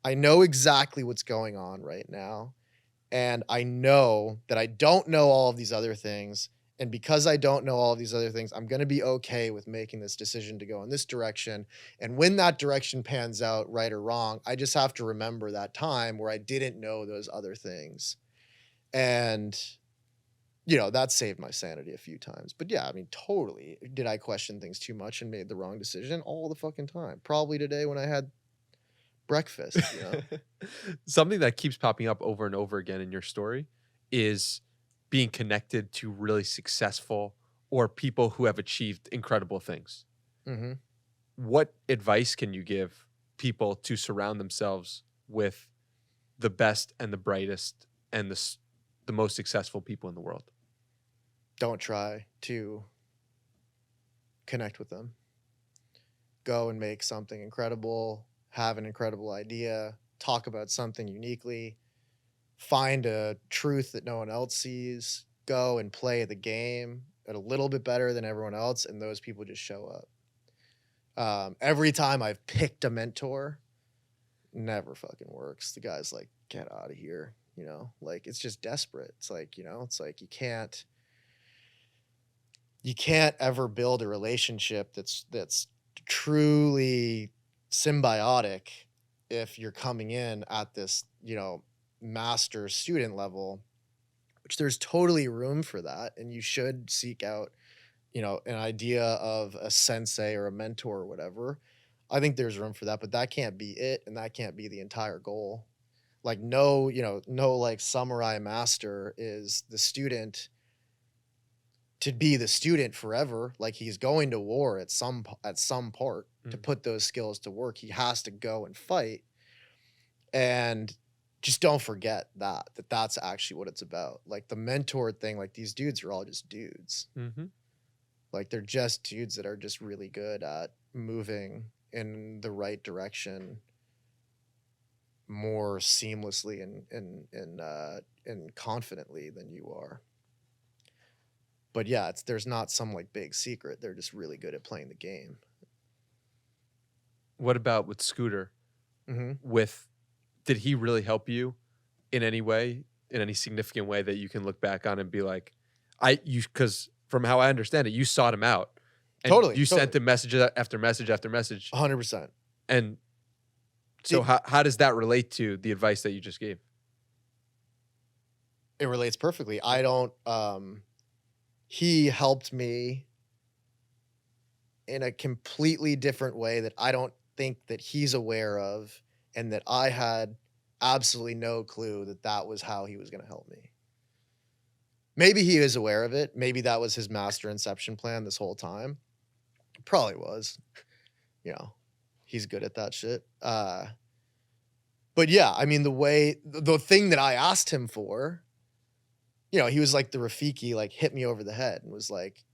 I know exactly what's going on right now. And I know that I don't know all of these other things. And because I don't know all of these other things, I'm going to be okay with making this decision to go in this direction. And when that direction pans out, right or wrong, I just have to remember that time where I didn't know those other things. And, that saved my sanity a few times. But yeah, I mean, totally. Did I question things too much and made the wrong decision? All the fucking time. Probably today when I had breakfast, Something that keeps popping up over and over again in your story is being connected to really successful or people who have achieved incredible things. Mm-hmm. What advice can you give people to surround themselves with the best and the brightest and the most successful people in the world? Don't try to connect with them. Go and make something incredible, have an incredible idea, talk about something uniquely, find a truth that no one else sees, go and play the game at a little bit better than everyone else, and those people just show up. Every time I've picked a mentor, never fucking works. The guy's like, get out of here, like, it's just desperate. It's like, it's like you can't ever build a relationship that's truly symbiotic if you're coming in at this, master student level, which there's totally room for that. And you should seek out, an idea of a sensei or a mentor or whatever. I think there's room for that, but that can't be it. And that can't be the entire goal. Like, no like samurai master is the student to be the student forever. Like, he's going to war at some part to put those skills to work. He has to go and fight. And just don't forget that's actually what it's about. Like, the mentor thing, like, these dudes are all just dudes. Mm-hmm. Like, they're just dudes that are just really good at moving in the right direction more seamlessly and confidently than you are. But yeah, there's not some like big secret. They're just really good at playing the game. What about with Scooter? Did he really help you in any way, in any significant way that you can look back on and be like, because from how I understand it, you sought him out. And you sent him message after message after message. 100%. And so how does that relate to the advice that you just gave? It relates perfectly. He helped me in a completely different way that I don't think that he's aware of, and that I had absolutely no clue that was how he was going to help me. Maybe he is aware of it. Maybe that was his master inception plan this whole time. Probably was. You know, he's good at that shit. But yeah, I mean, the thing that I asked him for, you know, he was like the Rafiki, like, hit me over the head and was like,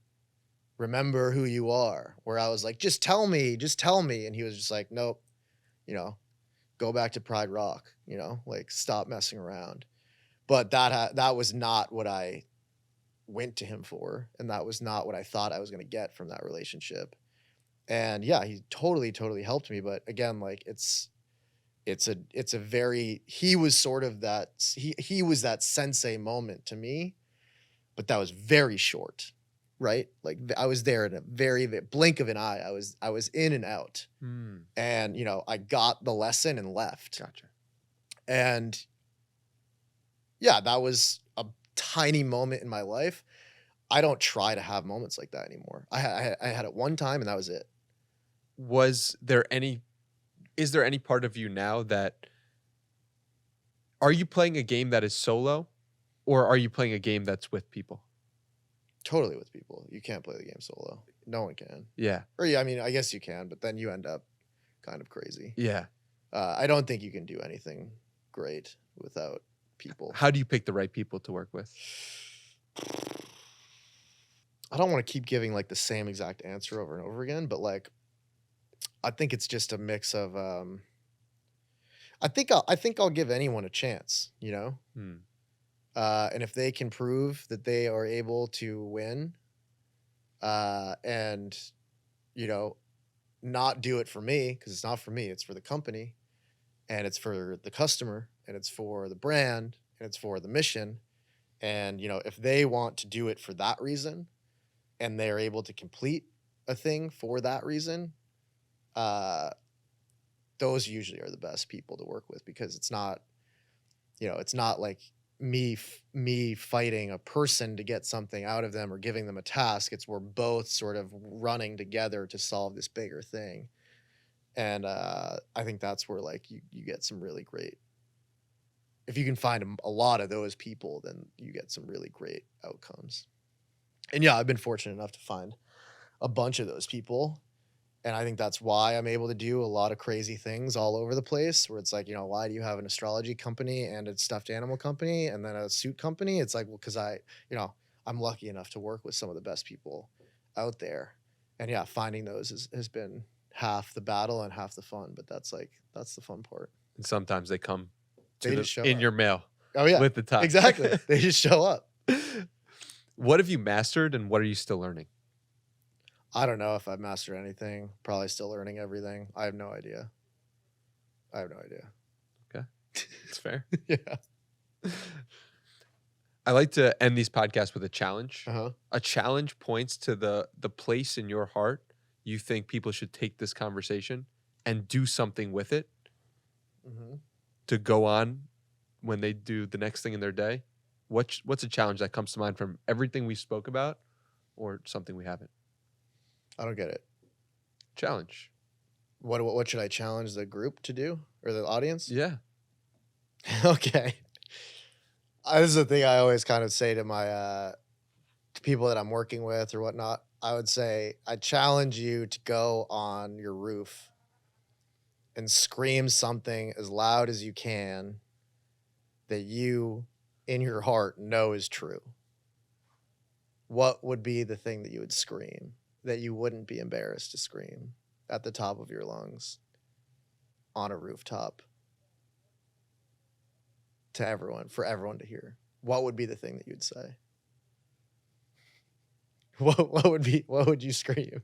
remember who you are. Where I was like, just tell me. And he was just like, nope, you know, go back to Pride Rock, you know, like, stop messing around. But that was not what I went to him for. And that was not what I thought I was going to get from that relationship. And yeah, he totally, totally helped me. But again, like, he was sort of that, he was that sensei moment to me, but that was very short, right? Like, I was there in a very blink of an eye. I was in and out. And, you know, I got the lesson and left. Gotcha. And yeah, that was a tiny moment in my life. I don't try to have moments like that anymore. I had it one time and that was it. Is there any part of you now are you playing a game that is solo, or are you playing a game that's with people? Totally with people. You can't play the game solo. No one can. Yeah. Or yeah, I mean, I guess you can, but then you end up kind of crazy. Yeah. I don't think you can do anything great without people. How do you pick the right people to work with? I don't want to keep giving like the same exact answer over and over again, but like, I think it's just a mix of I think I'll give anyone a chance, you know? And if they can prove that they are able to win, and, you know, not do it for me, because it's not for me, it's for the company, and it's for the customer, and it's for the brand, and it's for the mission. And, you know, if they want to do it for that reason, and they're able to complete a thing for that reason, those usually are the best people to work with, because it's not, you know, it's not like me fighting a person to get something out of them or giving them a task. It's we're both sort of running together to solve this bigger thing. And I think that's where like you get some really great, if you can find a lot of those people, then you get some really great outcomes. And yeah, I've been fortunate enough to find a bunch of those people. And I think that's why I'm able to do a lot of crazy things all over the place, where it's like, you know, why do you have an astrology company and a stuffed animal company and then a suit company? It's like, well, because I'm lucky enough to work with some of the best people out there. And yeah, finding those has been half the battle and half the fun, but that's the fun part. And sometimes they come just in your mail. Oh yeah. With the time. Exactly. They just show up. What have you mastered and what are you still learning? I don't know if I've mastered anything. Probably still learning everything. I have no idea. Okay. That's fair. Yeah. I like to end these podcasts with a challenge. Uh-huh. A challenge points to the place in your heart you think people should take this conversation and do something with it to go on when they do the next thing in their day. What's a challenge that comes to mind from everything we spoke about or something we haven't? I don't get it. Challenge. What should I challenge the group to do, or the audience? Yeah. Okay. This is the thing I always kind of say to to people that I'm working with or whatnot, I would say I challenge you to go on your roof and scream something as loud as you can that you, in your heart, know is true. What would be the thing that you would scream that you wouldn't be embarrassed to scream at the top of your lungs on a rooftop to everyone, for everyone to hear? What would be the thing that you'd say? What would you scream?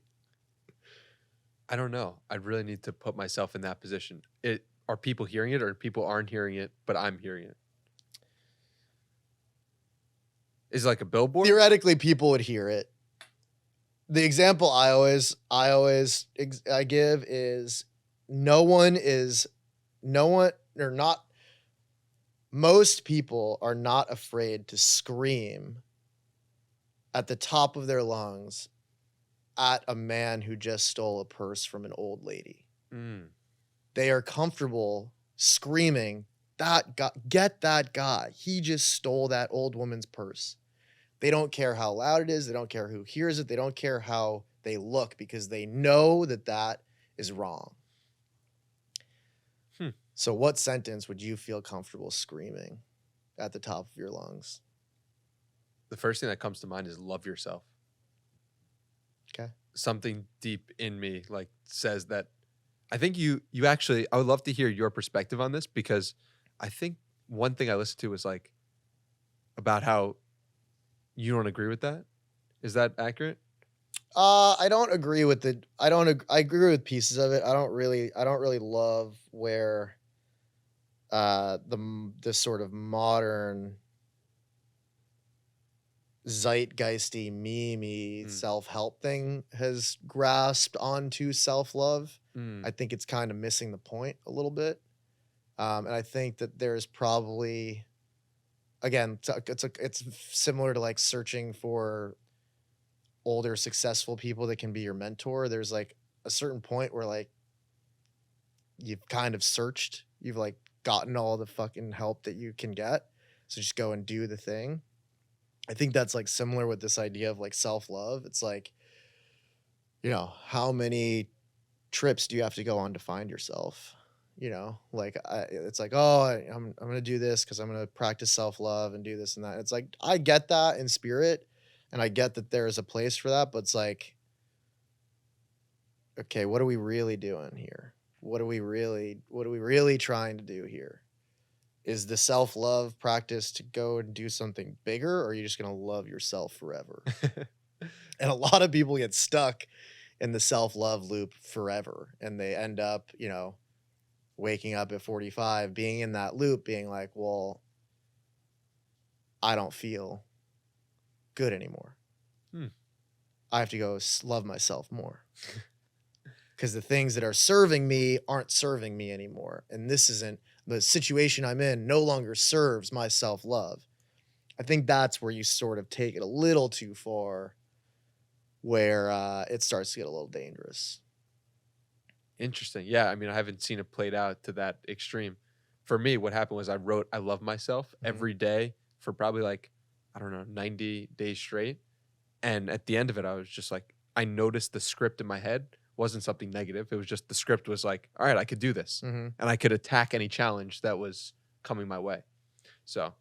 I don't know. I really need to put myself in that position. Are people hearing it, or people aren't hearing it, but I'm hearing it? Is it like a billboard? Theoretically, people would hear it. The example I give is most people are not afraid to scream at the top of their lungs at a man who just stole a purse from an old lady. Mm. They are comfortable screaming, "That guy, get that guy. He just stole that old woman's purse." They don't care how loud it is. They don't care who hears it. They don't care how they look, because they know that that is wrong. So what sentence would you feel comfortable screaming at the top of your lungs? The first thing that comes to mind is love yourself. Okay. Something deep in me like says that. I think you actually, I would love to hear your perspective on this, because I think one thing I listened to was like about how you don't agree with that. Is that accurate? I don't agree with the. I agree with pieces of it. I don't really love where, this sort of modern zeitgeisty meme self-help thing has grasped onto self-love. I think it's kind of missing the point a little bit. And I think that there's probably, again, it's similar to like searching for older successful people that can be your mentor. There's like a certain point where like you've kind of searched, you've like gotten all the fucking help that you can get. So just go and do the thing. I think that's like similar with this idea of like self-love. It's like, how many trips do you have to go on to find yourself? Like it's like, oh, I'm going to do this because I'm going to practice self-love and do this and that. It's like, I get that in spirit, and I get that there's a place for that, but it's like, okay, what are we really doing here? What are we really trying to do here? Is the self-love practice to go and do something bigger, or are you just going to love yourself forever? And a lot of people get stuck in the self-love loop forever, and they end up, waking up at 45, being in that loop, being like, well, I don't feel good anymore. I have to go love myself more. Because the things that are serving me aren't serving me anymore. And this isn't, the situation I'm in no longer serves my self-love. I think that's where you sort of take it a little too far, where it starts to get a little dangerous. Interesting. Yeah, I mean, I haven't seen it played out to that extreme. For me, what happened was I wrote I love myself every day for probably like, I don't know, 90 days straight. And at the end of it, I was just like, I noticed the script in my head wasn't something negative. It was just the script was like, all right, I could do this. And I could attack any challenge that was coming my way. So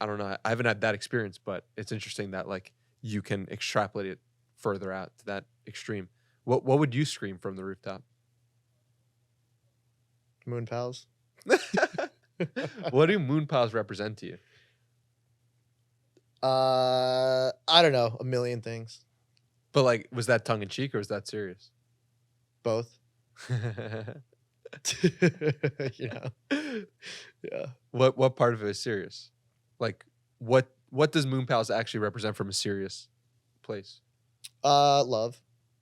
I don't know. I haven't had that experience, but it's interesting that like you can extrapolate it further out to that extreme. What would you scream from the rooftop? Moon pals. What do moon pals represent to you? I don't know, a million things. But like, was that tongue in cheek or was that serious? Both. Yeah. What part of it is serious? Like, what does moon pals actually represent from a serious place? Love.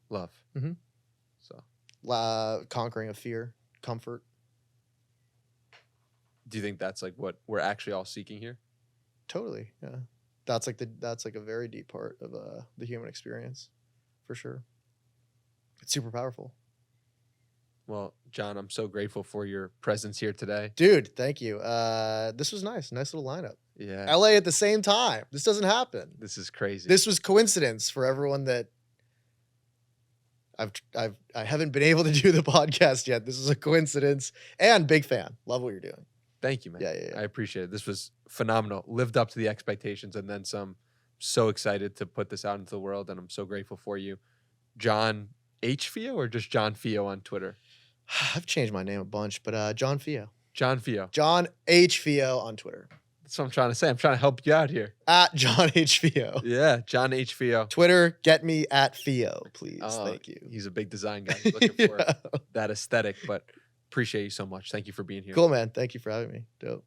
Love. So conquering of fear, comfort. Do you think that's like what we're actually all seeking here? Totally. Yeah. That's like a very deep part of the human experience, for sure. It's super powerful. Well, John, I'm so grateful for your presence here today. Dude, thank you. This was nice. Nice little lineup. Yeah. LA at the same time. This doesn't happen. This is crazy. This was coincidence for everyone that I haven't been able to do the podcast yet. This is a coincidence, and big fan. Love what you're doing. Thank you, man. Yeah. I appreciate it. This was phenomenal. Lived up to the expectations and then some. So excited to put this out into the world, and I'm so grateful for you. John H. Fio or just John Fio on Twitter? I've changed my name a bunch, but John Fio. John Fio. John H. Fio on Twitter. That's what I'm trying to say. I'm trying to help you out here. At John H. Fio. Yeah, John H. Fio. Twitter, get me at Fio, please. Thank you. He's a big design guy. He's looking for that aesthetic, but appreciate you so much. Thank you for being here. Cool, man. Thank you for having me. Dope.